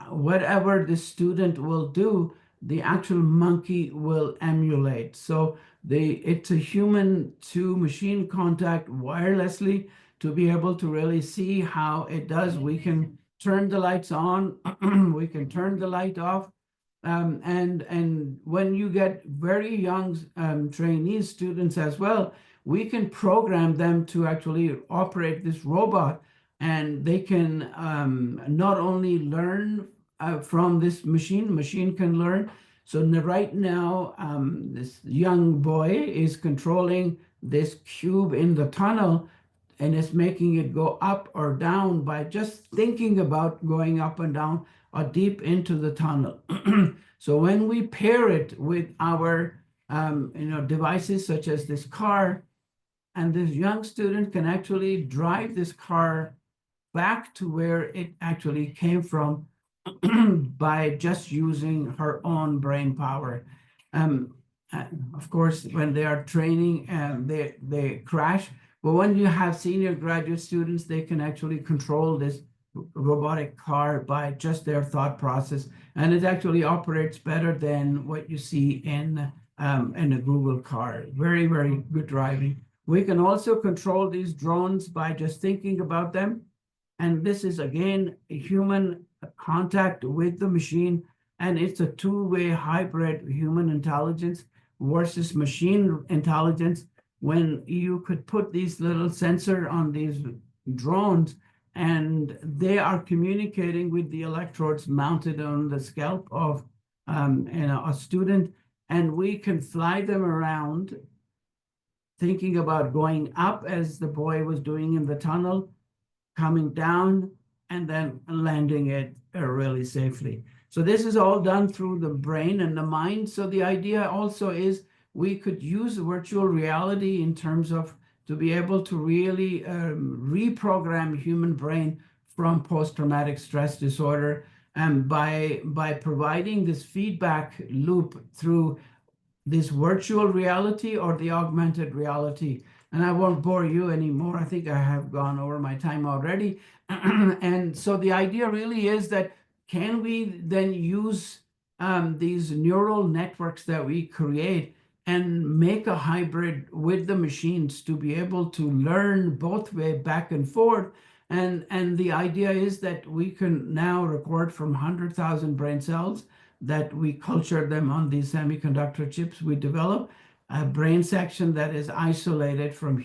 whatever the student will do, the actual monkey will emulate. So it's a human to machine contact wirelessly to be able to really see how it does. We can turn the lights on, we can turn the light off. And when you get very young trainee students as well, we can program them to actually operate this robot, and they can not only learn from this machine can learn. So right now, this young boy is controlling this cube in the tunnel, and is making it go up or down by just thinking about going up and down or deep into the tunnel. So when we pair it with our devices such as this car, and this young student can actually drive this car back to where it actually came from, by just using her own brain power. Um, of course, when they are training, they crash. But when you have senior graduate students, they can actually control this robotic car by just their thought process, and it actually operates better than what you see in a Google car. Very, very good driving. We can also control these drones by just thinking about them. And this is again a human contact with the machine, and it's a two-way hybrid human intelligence versus machine intelligence. When you could put these little sensor on these drones, and they are communicating with the electrodes mounted on the scalp of a student, and we can fly them around, thinking about going up as the boy was doing in the tunnel, coming down, and then landing it really safely. So this is all done through the brain and the mind. So the idea also is we could use virtual reality in terms of to be able to really reprogram human brain from post-traumatic stress disorder, and by providing this feedback loop through this virtual reality or the augmented reality. And I won't bore you anymore. I think I have gone over my time already. And so the idea really is that can we then use these neural networks that we create and make a hybrid with the machines to be able to learn both way back and forth. And the idea is that we can now record from 100,000 brain cells that we culture them on these semiconductor chips. We develop a brain section that is isolated from,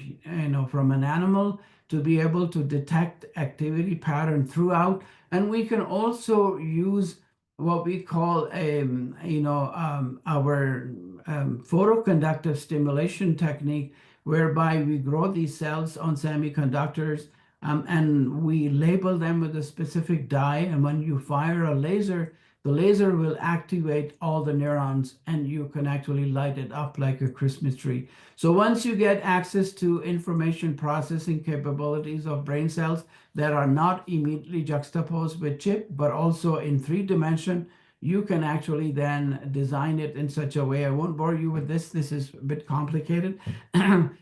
from an animal to be able to detect activity pattern throughout. And we can also use what we call our photoconductive stimulation technique, whereby we grow these cells on semiconductors, and we label them with a specific dye. And when you fire a laser, the laser will activate all the neurons, and you can actually light it up like a Christmas tree. So once you get access to information processing capabilities of brain cells that are not immediately juxtaposed with chip, but also in 3 dimension, you can actually then design it in such a way. I won't bore you with this. This is a bit complicated.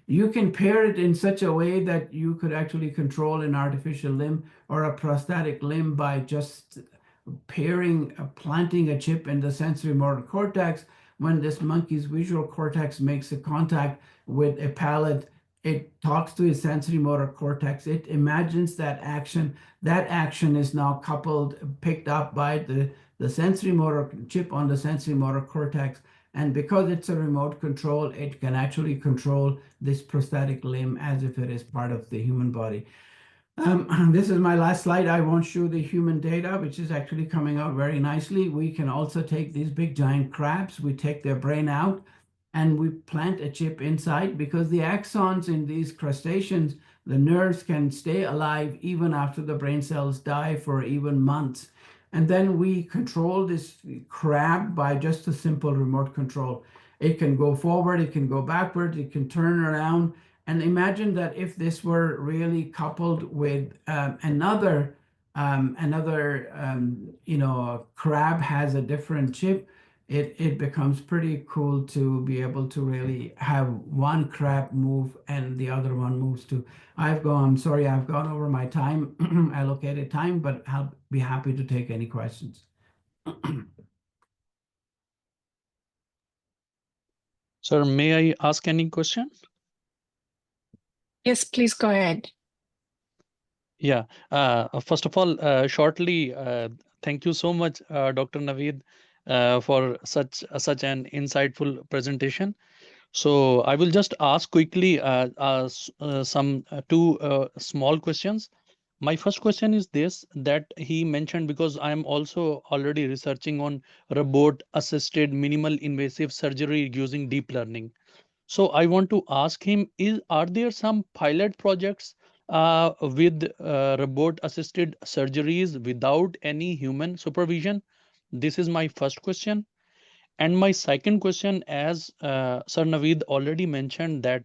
You can pair it in such a way that you could actually control an artificial limb or a prosthetic limb by just planting a chip in the sensory motor cortex. When this monkey's visual cortex makes a contact with a palate, it talks to his sensory motor cortex. It imagines that action. That action is now picked up by the sensory motor chip on the sensory motor cortex. And because it's a remote control, it can actually control this prosthetic limb as if it is part of the human body. This is my last slide. I won't show the human data, which is actually coming out very nicely. We can also take these big giant crabs, we take their brain out, and we plant a chip inside, because the axons in these crustaceans, the nerves can stay alive even after the brain cells die for even months. And then we control this crab by just a simple remote control. It can go forward, it can go backward, it can turn around. And imagine that if this were really coupled with another crab has a different chip, it becomes pretty cool to be able to really have one crab move and the other one moves too. I'm sorry, I've gone over my time, allocated time, but I'll be happy to take any questions. Sir, may I ask any question? Yes, please go ahead. Yeah. First of all, shortly, thank you so much, Dr. Naweed, for such an insightful presentation. So I will just ask quickly some two small questions. My first question is this, that he mentioned, because I am also already researching on robot-assisted minimal invasive surgery using deep learning. So I want to ask him, are there some pilot projects with robot-assisted surgeries without any human supervision? This is my first question. And my second question, as Sir Naveed already mentioned, that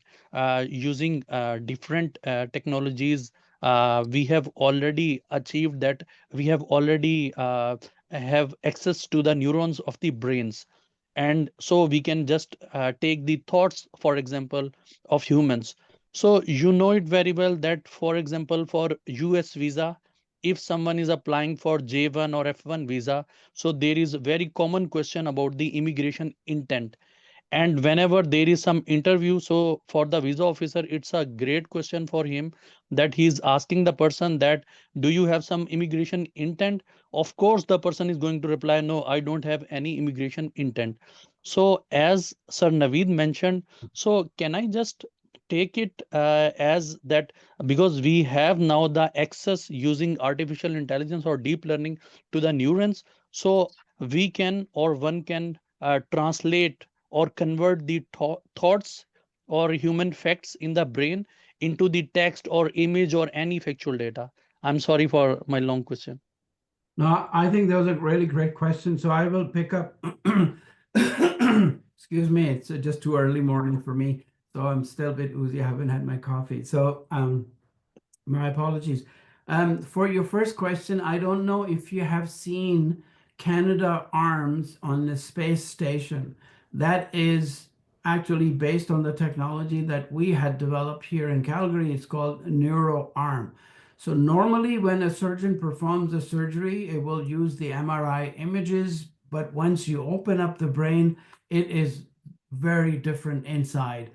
using different technologies, we have already achieved that. We have already have access to the neurons of the brains. And so we can just take the thoughts, for example, of humans. So you know it very well that, for example, for US visa, if someone is applying for J1 or F1 visa, so there is a very common question about the immigration intent. And whenever there is some interview, so for the visa officer, it's a great question for him, that he is asking the person that, do you have some immigration intent? Of course the person is going to reply, no, I don't have any immigration intent. So as Sir Naveed mentioned, so can I just take it as that, because we have now the access using artificial intelligence or deep learning to the neurons, so we can, or one can translate or convert the thoughts or human facts in the brain into the text or image or any factual data? I'm sorry for my long question. No, I think that was a really great question. So I will pick up. Excuse me, it's just too early morning for me. So I'm still a bit woozy. I haven't had my coffee. So my apologies. For your first question, I don't know if you have seen Canada Arms on the space station. That is actually based on the technology that we had developed here in Calgary. It's called NeuroArm. So normally when a surgeon performs a surgery, it will use the MRI images, but once you open up the brain, it is very different inside.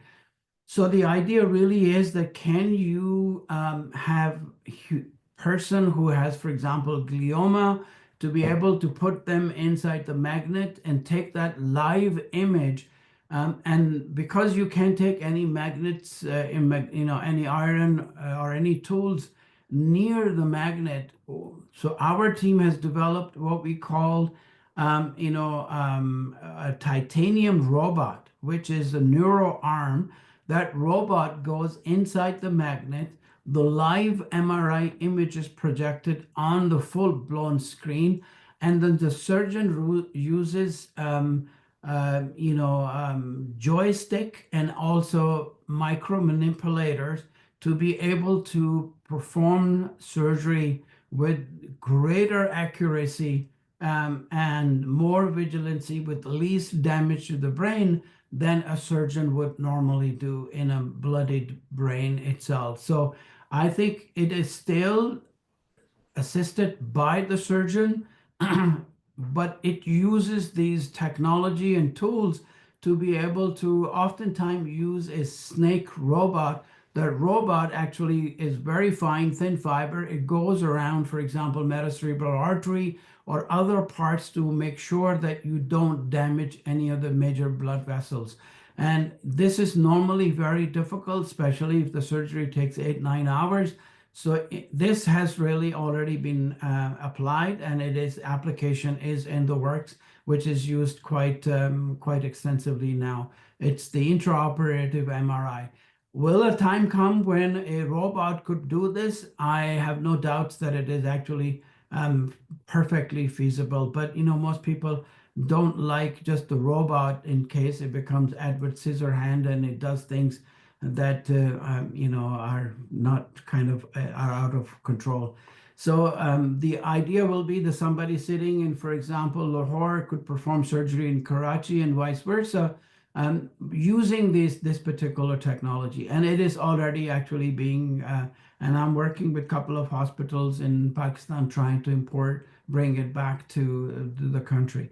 So the idea really is that, can you have person who has, for example, glioma, to be able to put them inside the magnet and take that live image. And because you can't take any magnets, any iron or any tools near the magnet, so our team has developed what we call, a titanium robot, which is a neuro arm. That robot goes inside the magnet. The live MRI image is projected on the full-blown screen, and then the surgeon uses joystick and also micro manipulators to be able to perform surgery with greater accuracy and more vigilancy, with least damage to the brain than a surgeon would normally do in a bloodied brain itself. So I think it is still assisted by the surgeon, but it uses these technology and tools to be able to oftentimes use a snake robot. The robot actually is very fine, thin fiber. It goes around, for example, metacerebral artery or other parts to make sure that you don't damage any of the major blood vessels. And this is normally very difficult, especially if the surgery takes 8-9 hours. So this has really already been applied, and application is in the works, which is used quite extensively now. It's the intraoperative MRI. Will a time come when a robot could do this? I have no doubts that it is actually perfectly feasible. But most people don't like just the robot in case it becomes Edward Scissorhand and it does things that are not are out of control. So the idea will be that somebody sitting in, for example, Lahore could perform surgery in Karachi and vice versa, using this particular technology. And it is already actually being, and I'm working with a couple of hospitals in Pakistan trying to bring it back to the country.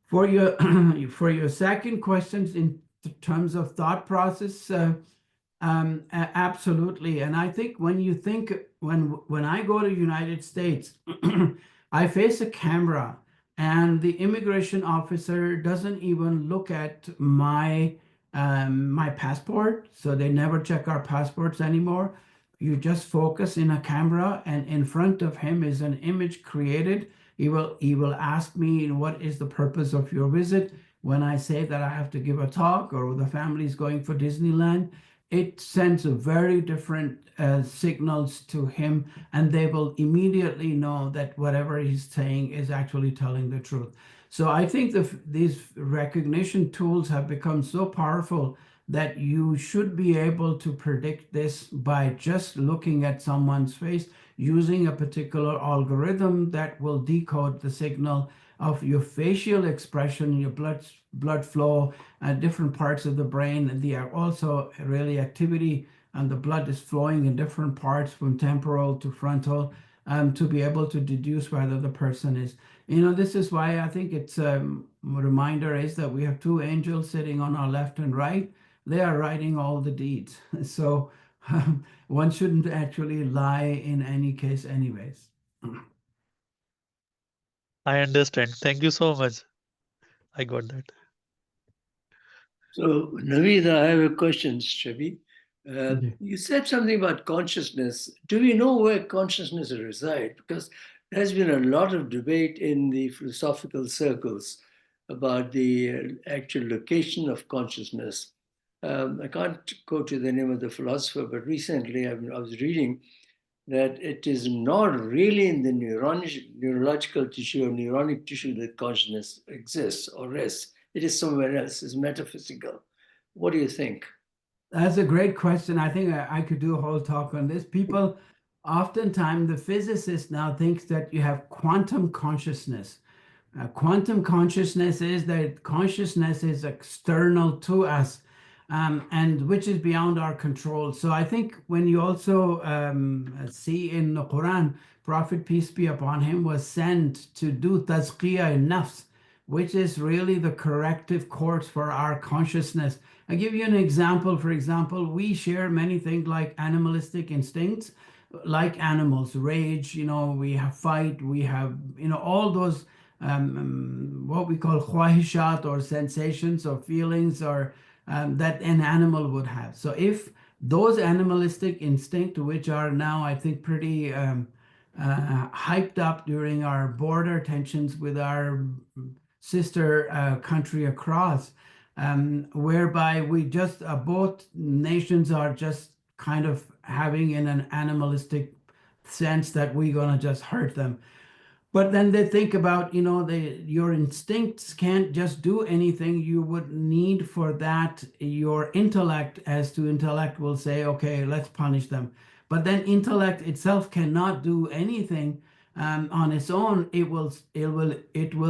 For your second questions in terms of thought process, absolutely. And I think when I go to United States, I face a camera, and the immigration officer doesn't even look at my passport. So they never check our passports anymore. You just focus in a camera, and in front of him is an image created. He will ask me, what is the purpose of your visit? When I say that I have to give a talk, or the family is going for Disneyland, it sends a very different signals to him, and they will immediately know that whatever he's saying is actually telling the truth. So I think these recognition tools have become so powerful that you should be able to predict this by just looking at someone's face using a particular algorithm that will decode the signal of your facial expression, your blood flow, different parts of the brain, and the also really activity, and the blood is flowing in different parts from temporal to frontal, to be able to deduce whether the person is. This is why I think it's a reminder is that we have two angels sitting on our left and right. They are writing all the deeds. So one shouldn't actually lie in any case anyways. I understand. Thank you so much. I got that. So, Naweed, I have a question, Shabi. Yeah. You said something about consciousness. Do we know where consciousness resides? Because there's been a lot of debate in the philosophical circles about the actual location of consciousness. I can't go to the name of the philosopher, but recently I was reading that it is not really in the neurological tissue or neuronic tissue that consciousness exists or rests. It is somewhere else, it's metaphysical. What do you think? That's a great question. I think I could do a whole talk on this. People, oftentimes, the physicist now thinks that you have quantum consciousness. Quantum consciousness is that consciousness is external to us, and which is beyond our control. So I think when you also see in the Quran, Prophet, peace be upon him, was sent to do tazkiyah nafs, which is really the corrective course for our consciousness. I give you an example. For example, we share many things like animalistic instincts, like animals, rage, we have fight, we have, all those what we call khwahishat, or sensations or feelings, or that an animal would have. So if those animalistic instincts, which are now, I think, pretty hyped up during our border tensions with our sister country across, whereby we just, both nations are just kind of having in an animalistic sense that we're going to just hurt them. But then they think about, your instincts can't just do anything. You would need for that your intellect, as to intellect will say, okay, let's punish them. But then intellect itself cannot do anything on its own. It will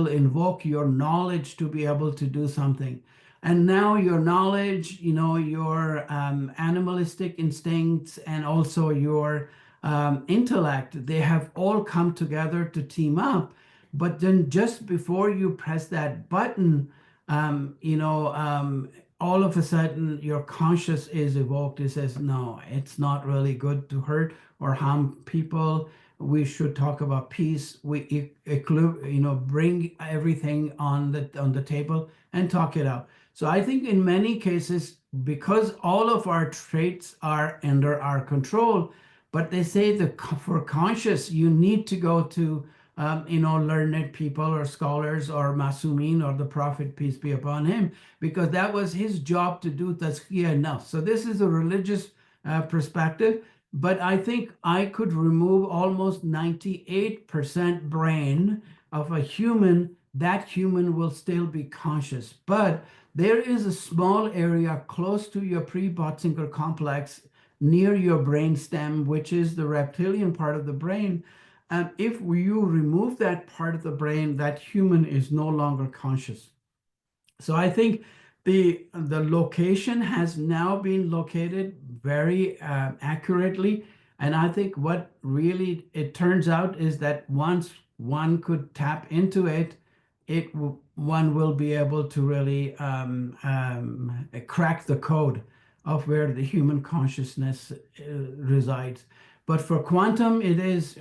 invoke your knowledge to be able to do something. And now your knowledge, your animalistic instincts, and also your intellect, they have all come together to team up. But then just before you press that button, all of a sudden your conscious is evoked. It says, no, it's not really good to hurt or harm people. We should talk about peace. We bring everything on the table and talk it out. So I think in many cases, because all of our traits are under our control, but they say that for conscious, you need to go to, learned people or scholars or Masumin or the Prophet, peace be upon him, because that was his job to do tazkiyah nafs. So this is a religious perspective, but I think I could remove almost 98% brain of a human. That human will still be conscious, but there is a small area close to your pre-Botzinger complex near your brain stem, which is the reptilian part of the brain. And if you remove that part of the brain, that human is no longer conscious. So I think the location has now been located very accurately. And I think what really it turns out is that once one could tap into it, one will be able to really crack the code of where the human consciousness resides. But for quantum, it is,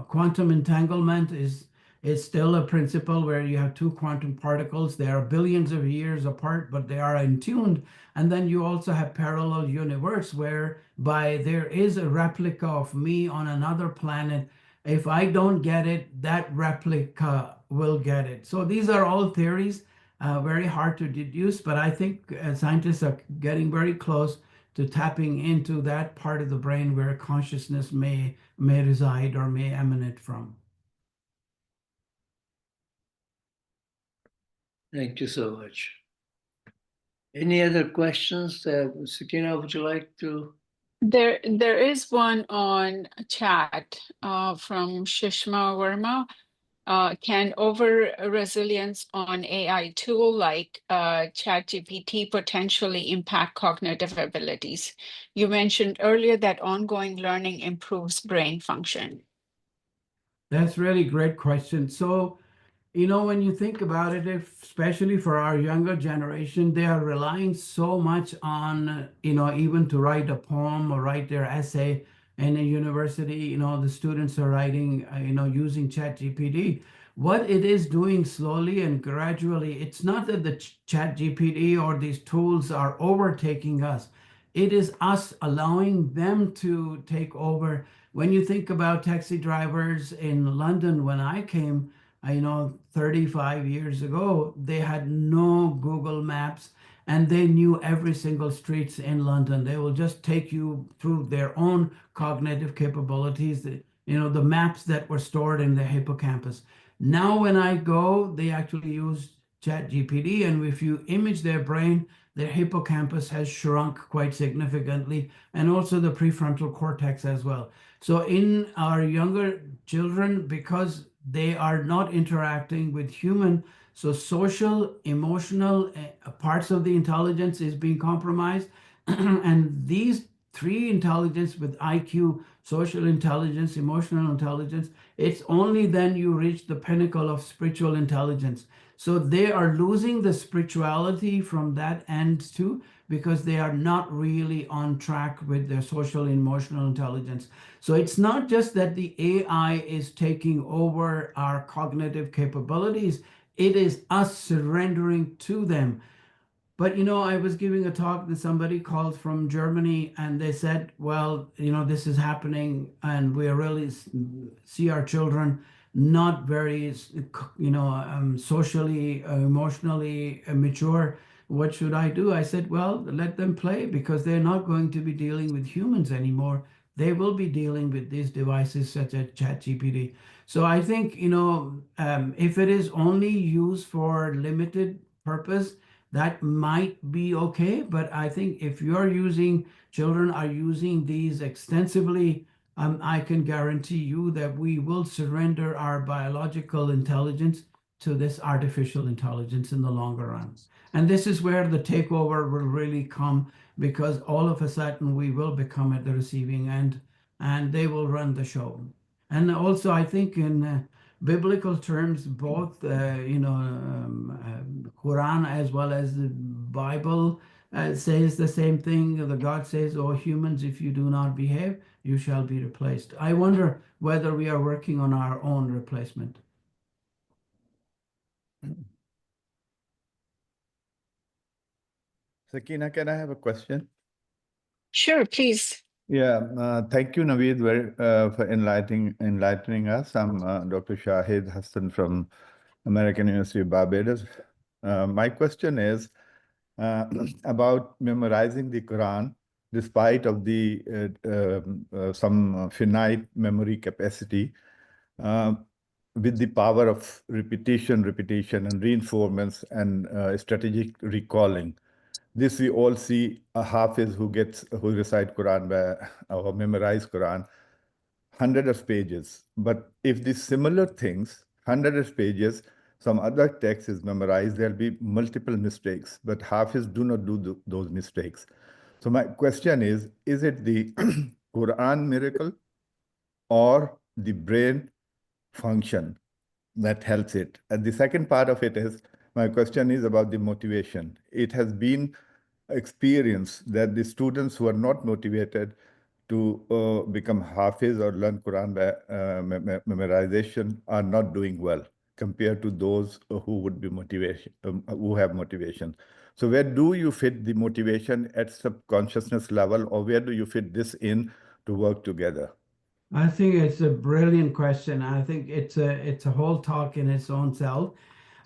quantum entanglement is still a principle where you have two quantum particles. They are billions of years apart, but they are in tuned. And then you also have parallel universe, whereby there is a replica of me on another planet. If I don't get it, that replica will get it. So these are all theories, very hard to deduce, but I think scientists are getting very close to tapping into that part of the brain where consciousness may reside or may emanate from. Thank you so much. Any other questions? Sakina, would you like to? There is one on chat from Shishma Verma. Can over resilience on AI tool like ChatGPT potentially impact cognitive abilities? You mentioned earlier that ongoing learning improves brain function. That's really great question. So, you know, when you think about it, especially for our younger generation, they are relying so much on, even to write a poem or write their essay in a university, the students are writing, using ChatGPT. What it is doing slowly and gradually, it's not that the ChatGPT or these tools are overtaking us. It is us allowing them to take over. When you think about taxi drivers in London, when I came, 35 years ago, they had no Google Maps and they knew every single streets in London. They will just take you through their own cognitive capabilities, the maps that were stored in the hippocampus. Now, when I go, they actually use ChatGPT, and if you image their brain, their hippocampus has shrunk quite significantly, and also the prefrontal cortex as well. So in our younger children, because they are not interacting with human, so social, emotional parts of the intelligence is being compromised. And these three intelligence with IQ, social intelligence, emotional intelligence, it's only then you reach the pinnacle of spiritual intelligence. So they are losing the spirituality from that end too, because they are not really on track with their social and emotional intelligence. So it's not just that the AI is taking over our cognitive capabilities, it is us surrendering to them. But I was giving a talk that somebody called from Germany, and they said, well, this is happening, and we really see our children not very, socially, emotionally mature. What should I do? I said, well, let them play, because they're not going to be dealing with humans anymore. They will be dealing with these devices such as ChatGPT. So I think, if it is only used for limited purpose, that might be okay. But I think if children are using these extensively, I can guarantee you that we will surrender our biological intelligence to this artificial intelligence in the longer run. And this is where the takeover will really come, because all of a sudden we will become at the receiving end and they will run the show. And also, I think in biblical terms, both Quran as well as the Bible says the same thing. The God says, "Oh humans, if you do not behave, you shall be replaced." I wonder whether we are working on our own replacement. Sakina, can I have a question? Sure, please. Yeah, thank you, Naweed, for enlightening us. I'm Dr. Shahid Hassan from American University of Barbados. My question is about memorizing the Quran, despite of the some finite memory capacity, with the power of repetition, and reinforcements and strategic recalling. This we all see a Hafiz who recite Quran or memorize Quran, hundred of pages. But if these similar things, hundred of pages, some other text is memorized, there'll be multiple mistakes. But Hafiz do not do those mistakes. So my question is it the Quran miracle or the brain function that helps it? And the second part of it is, my question is about the motivation. It has been experience that the students who are not motivated to become Hafiz or learn Quran by memorization are not doing well compared to those who would be who have motivation. So where do you fit the motivation at subconsciousness level, or where do you fit this in to work together? I think it's a brilliant question. I think it's a whole talk in its own self.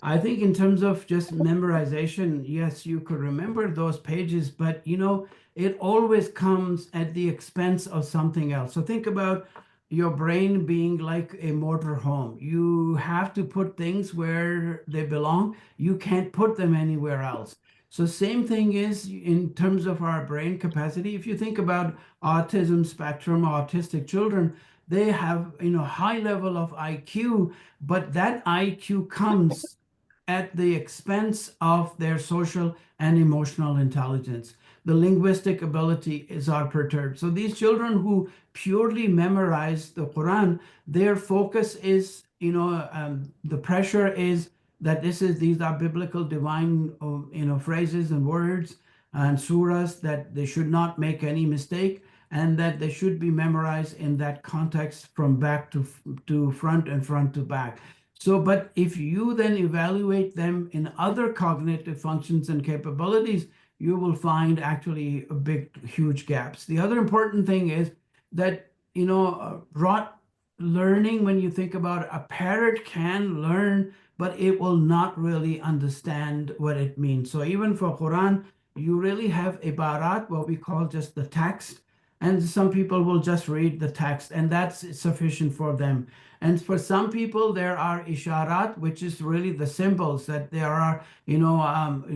I think in terms of just memorization, yes, you could remember those pages, but it always comes at the expense of something else. So think about your brain being like a motor home. You have to put things where they belong. You can't put them anywhere else. So same thing is in terms of our brain capacity. If you think about autism spectrum, autistic children, they have, high level of IQ, but that IQ comes at the expense of their social and emotional intelligence. The linguistic ability are perturbed. So these children who purely memorize the Quran, their focus is, the pressure is that these are biblical divine, phrases and words and surahs, that they should not make any mistake, and that they should be memorized in that context from back to front and front to back. So, but if you then evaluate them in other cognitive functions and capabilities, you will find actually huge gaps. The other important thing is that, rote learning, when you think about a parrot can learn, but it will not really understand what it means. So even for Quran, you really have ibarat, what we call just the text, and some people will just read the text, and that's sufficient for them. And for some people, there are isharat, which is really the symbols that there are, you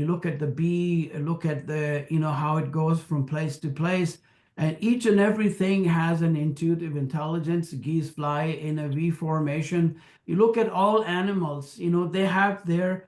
look at the bee, look at the, how it goes from place to place. And each and everything has an intuitive intelligence. Geese fly in a V formation. You look at all animals, they have their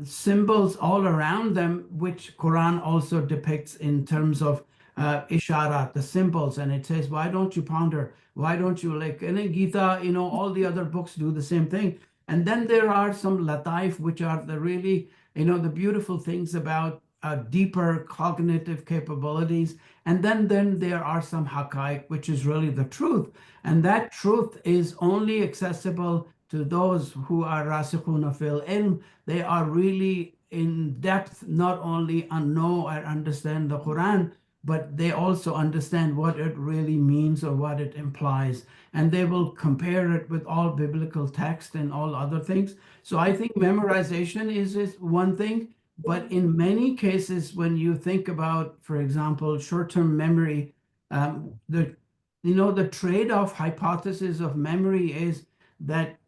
symbols all around them, which Quran also depicts in terms of isharat, the symbols, and it says, why don't you ponder? Why don't you and in Gita, all the other books do the same thing. And then there are some lataif, which are the really, the beautiful things about deeper cognitive capabilities. And then there are some haqaiq, which is really the truth. And that truth is only accessible to those who are rasikhuna fil ilm. They are really in depth, not only know or understand the Quran, but they also understand what it really means or what it implies. And they will compare it with all biblical text and all other things. So I think memorization is one thing, but in many cases, when you think about, for example, short-term memory, the trade-off hypothesis of memory is that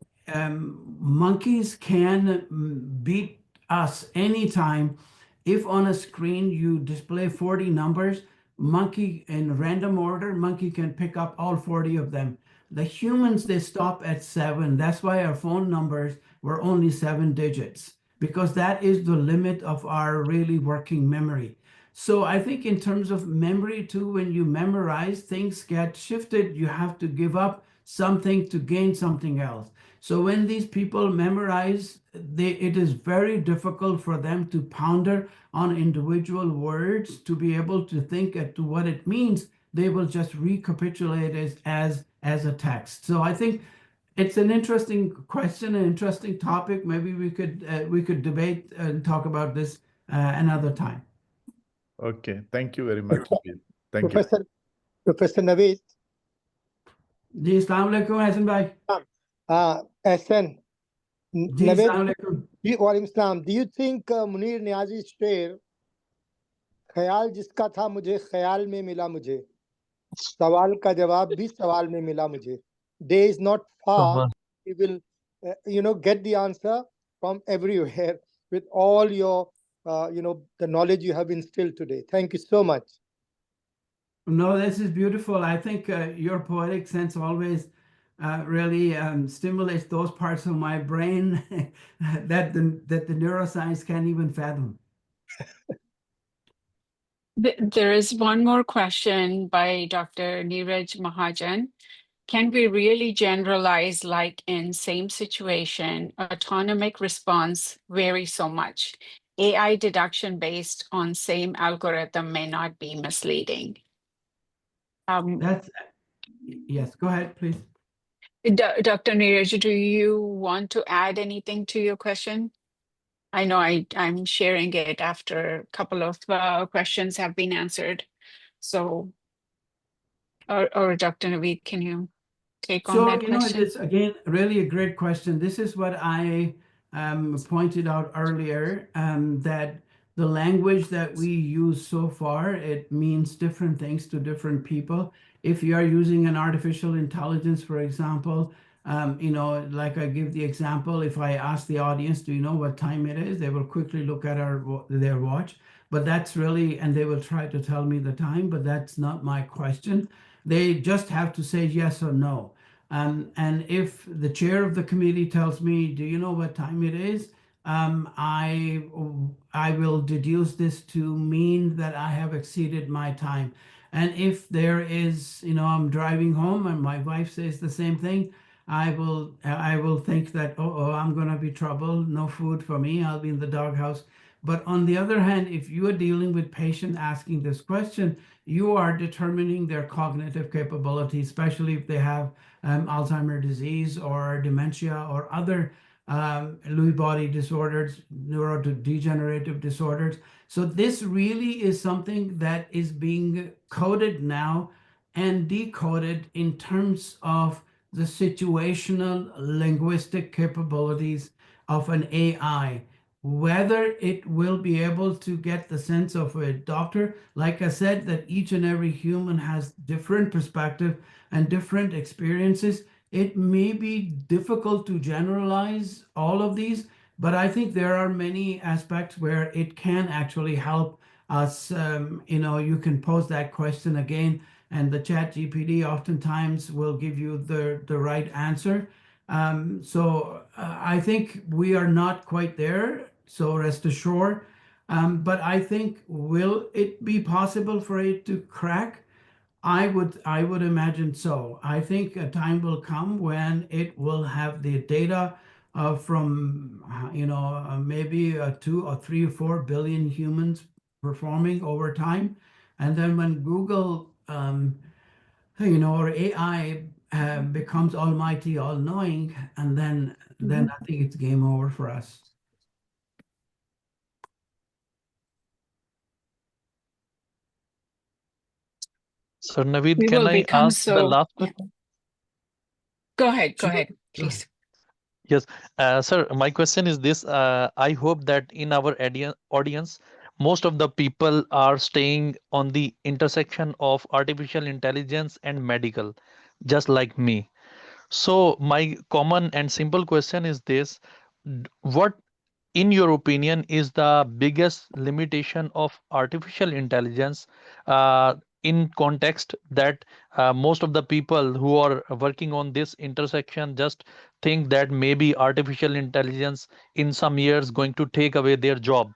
monkeys can beat us anytime. If on a screen you display 40 numbers, monkey in random order, monkey can pick up all 40 of them. The humans, they stop at 7. That's why our phone numbers were only 7 digits, because that is the limit of our really working memory. So I think in terms of memory too, when you memorize, things get shifted. You have to give up something to gain something else. So when these people memorize, it is very difficult for them to ponder on individual words, to be able to think as to what it means. They will just recapitulate it as a text. So I think it's an interesting question, an interesting topic. Maybe we could debate and talk about this another time. Okay, thank you very much, Naveed. Thank you. Professor Naweed. जी अस्सलाम वालेकुम हसन भाई. Ahsan. जी Naweed, अस्सलाम वालेकुम. Walaikum Salam. Do you think Munir Niazi's share, ख्याल जिसका था मुझे ख्याल में मिला मुझे, सवाल का जवाब भी सवाल में मिला मुझे. Day is not far. You will, get the answer from everywhere with all your, the knowledge you have instilled today. Thank you so much. No, this is beautiful. I think your poetic sense always really stimulates those parts of my brain that the neuroscience can't even fathom. There is one more question by Dr. Neeraj Mahajan. Can we really generalize, like in same situation, autonomic response varies so much? AI deduction based on same algorithm may not be misleading. Yes, go ahead, please. Dr. Neeraj, do you want to add anything to your question? I know I'm sharing it after a couple of questions have been answered. So, or Dr. Naweed, can you take on that question? It's again really a great question. This is what I pointed out earlier, that the language that we use so far, it means different things to different people. if you are using an artificial intelligence, for example, like I give the example, if I ask the audience, do you know what time it is? They will quickly look at their watch, but that's really, and they will try to tell me the time, but that's not my question. They just have to say yes or no. And if the chair of the committee tells me, do you know what time it is? I will deduce this to mean that I have exceeded my time. And if there is, I'm driving home and my wife says the same thing, I will think that, oh, I'm gonna be trouble, no food for me, I'll be in the doghouse. But on the other hand, if you are dealing with patient asking this question, you are determining their cognitive capability, especially if they have Alzheimer's disease or dementia or other Lewy body disorders, neurodegenerative disorders. So this really is something that is being coded now and decoded in terms of the situational linguistic capabilities of an AI. Whether it will be able to get the sense of a doctor, like I said, that each and every human has different perspective and different experiences. It may be difficult to generalize all of these, but I think there are many aspects where it can actually help us. You can pose that question again, and the chat GPT oftentimes will give you the right answer. So I think we are not quite there, so rest assured. But I think, will it be possible for it to crack? I would imagine so. I think a time will come when it will have the data from maybe 2 or 3 or 4 billion humans performing over time, and then when Google or AI becomes almighty, all-knowing, and then I think it's game over for us. So Naveed, We can will I become ask the last question? Go ahead, Sure. please. Yes, sir, my question is this. I hope that in our audience, most of the people are staying on the intersection of artificial intelligence and medical, just like me. So my common and simple question is this: what, in your opinion, is the biggest limitation of artificial intelligence, in context that most of the people who are working on this intersection just think that maybe artificial intelligence in some years going to take away their job?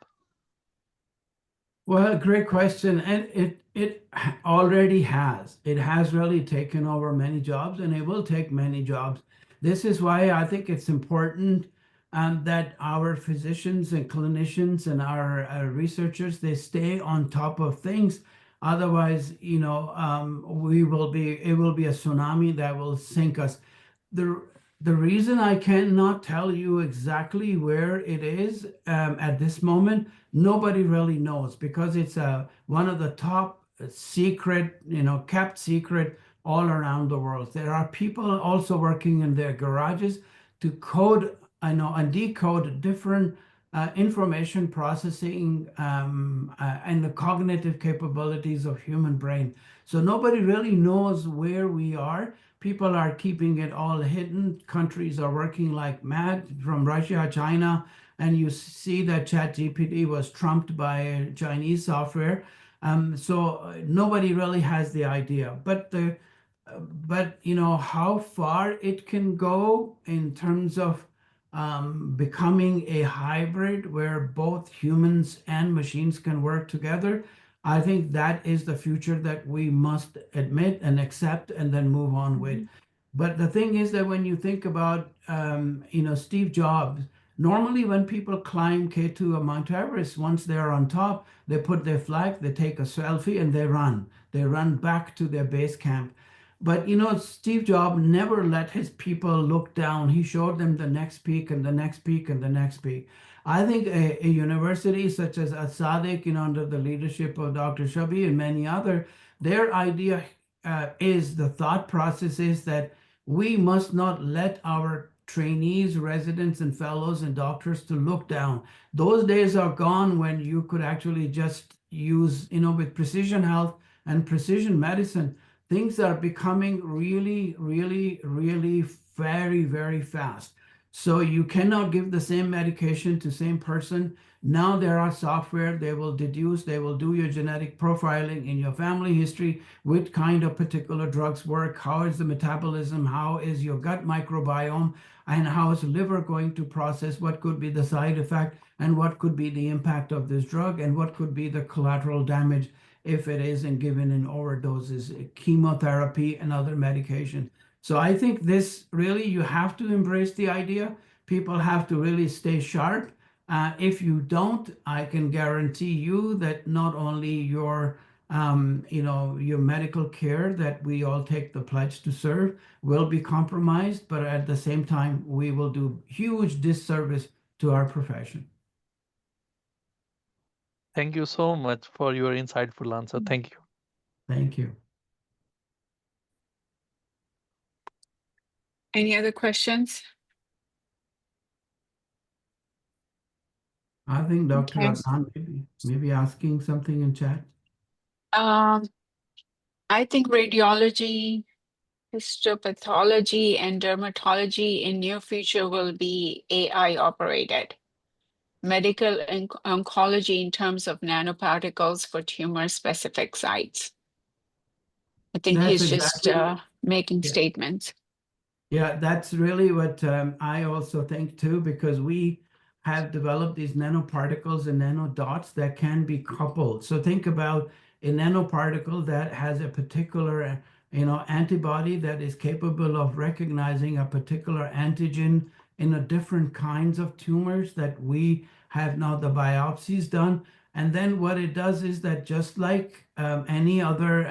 Well, great question. And it already has. It has really taken over many jobs, and it will take many jobs. This is why I think it's important that our physicians and clinicians and our researchers, they stay on top of things. Otherwise, it will be a tsunami that will sink us. The the reason I cannot tell you exactly where it is at this moment, nobody really knows, because it's one of the top secret, kept secret all around the world. There are people also working in their garages to code, and decode different information processing and the cognitive capabilities of human brain. So nobody really knows where we are. People are keeping it all hidden. Countries are working like mad, from Russia, China, and you see that ChatGPT was trumped by Chinese software. So nobody really has the idea. But how far it can go in terms of becoming a hybrid where both humans and machines can work together, I think that is the future that we must admit and accept and then move on with. But the thing is that when you think about, Steve Jobs, normally when people climb K2 or Mount Everest, once they're on top, they put their flag, they take a selfie, and they run. They run back to their base camp. But Steve Jobs never let his people look down. He showed them the next peak and the next peak and the next peak. I think a university such as Sadiq, under the leadership of Dr. Shabi and many other, their idea is, the thought process is that we must not let our trainees, residents, and fellows and doctors to look down. Those days are gone when you could actually just use, with precision health and precision medicine, things are becoming really, really, really very, very fast. So you cannot give the same medication to same person. Now there are software, they will deduce, they will do your genetic profiling in your family history, which kind of particular drugs work, how is the metabolism, how is your gut microbiome, and how is the liver going to process, what could be the side effect, and what could be the impact of this drug, and what could be the collateral damage if it isn't given in overdoses, chemotherapy and other medication. So I think this really, you have to embrace the idea. People have to really stay sharp. If you don't, I can guarantee you that not only your medical care that we all take the pledge to serve will be compromised, but at the same time, we will do huge disservice to our profession. Thank you so much for your insightful answer. Thank you. Thank you. Any other questions? I think Dr. Okay. Adnan maybe asking something in chat. I think radiology, histopathology, and dermatology in near future will be AI operated. Medical and oncology in terms of nanoparticles for tumor specific sites. I think That's he's just exactly, making yeah. statements. Yeah, that's really what I also think too, because we have developed these nanoparticles and nanodots that can be coupled. So think about a nanoparticle that has a particular, antibody that is capable of recognizing a particular antigen in a different kinds of tumors that we have now the biopsies done. And then what it does is that just like any other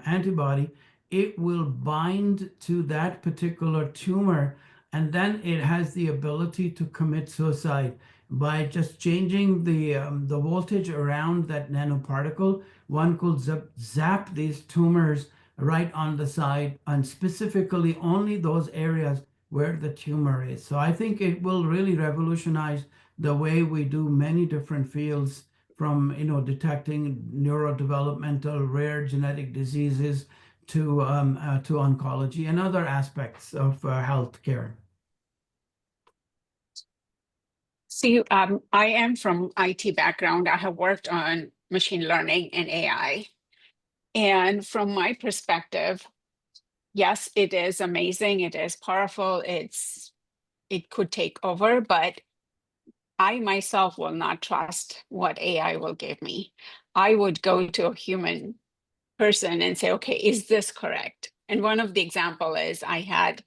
antibody, it will bind to that particular tumor, and then it has the ability to commit suicide by just changing the voltage around that nanoparticle. One could zap these tumors right on the side, and specifically only those areas where the tumor is. So I think it will really revolutionize the way we do many different fields, from detecting neurodevelopmental rare genetic diseases to oncology and other aspects of healthcare. See, I am from IT background. I have worked on machine learning and AI. And from my perspective, yes, it is amazing. It is powerful. It could take over, but I myself will not trust what AI will give me. I would go to a human person and say, okay, is this correct? And one of the example is I had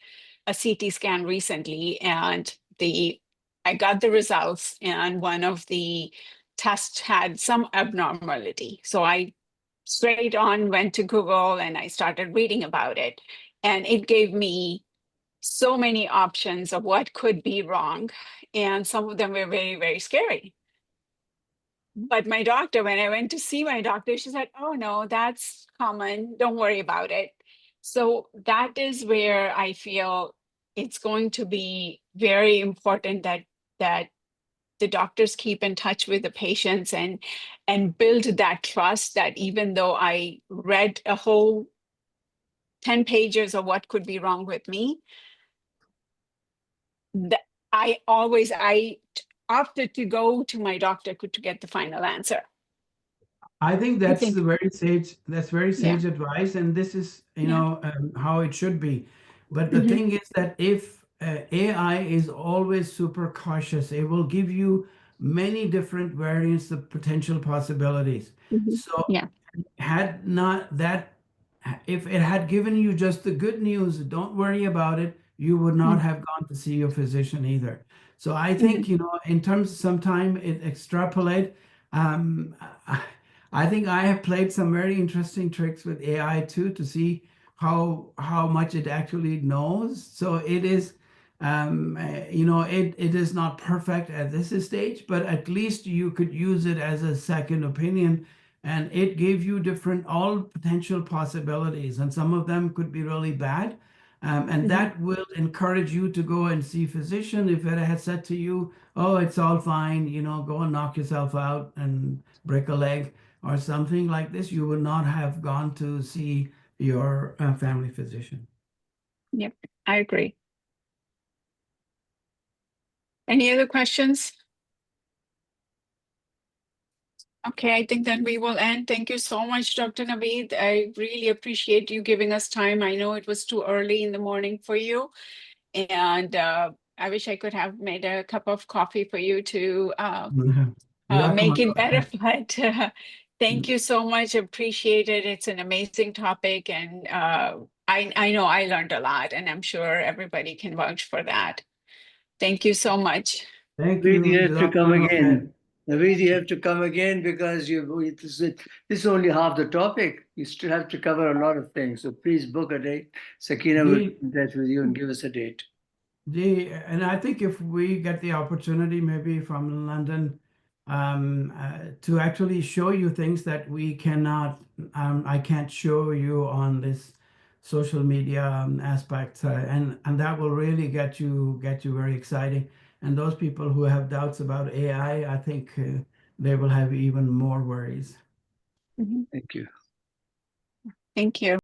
a CT scan recently, and I got the results, and one of the tests had some abnormality. So I straight on went to Google and I started reading about it. And it gave me so many options of what could be wrong. And some of them were very, very scary. But my doctor, when I went to see my doctor, she said, oh no, that's common. Don't worry about it. So that is where I feel it's going to be very important that the doctors keep in touch with the patients and build that trust, that even though I read a whole 10 pages of what could be wrong with me, I opted to go to my doctor to get the final answer. I think I that's think, the very sage. That's very yeah. sage advice, and this is Yeah. how it should be. But the Mhm. thing is that if AI is always super cautious, it will give you many different variants of potential possibilities. Mhm. So Yeah. had not that, if it had given you just the good news, don't worry about it, you would not have gone to see your physician either. So I think, in terms of some time it extrapolate, um, I think I have played some very interesting tricks with AI too, to see how much it actually knows. So it is, it is not perfect at this stage, but at least you could use it as a second opinion, and it gave you different, all potential possibilities, and some of them could be really bad. And that will encourage you to go and see physician. If it had said to you, oh, it's all fine, go and knock yourself out and break a leg or something like this, you would not have gone to see your family physician. Yep, I agree. Any other questions? Okay, I think then we will end. Thank you so much, Dr. Naweed. I really appreciate you giving us time. I know it was too early in the morning for you, and I wish I could have made a cup of coffee for you to make it better, but thank you so much. Appreciate it. It's an amazing topic, and I know I learned a lot, and I'm sure everybody can vouch for that. Thank you so much. Thank Naweed, you. you have to come Jazakallah khair. again. Naweed, you have to come again because this is only half the topic. You still have to cover a lot of things. So please book a date. Sakina will be in touch with you and give us a date. And I think if we get the opportunity, maybe from London, to actually show you things that we cannot, I can't show you on this social media aspect, and that will really get you very exciting. And those people who have doubts about AI, I think they will have even more worries. Mhm. Thank you. Thank you.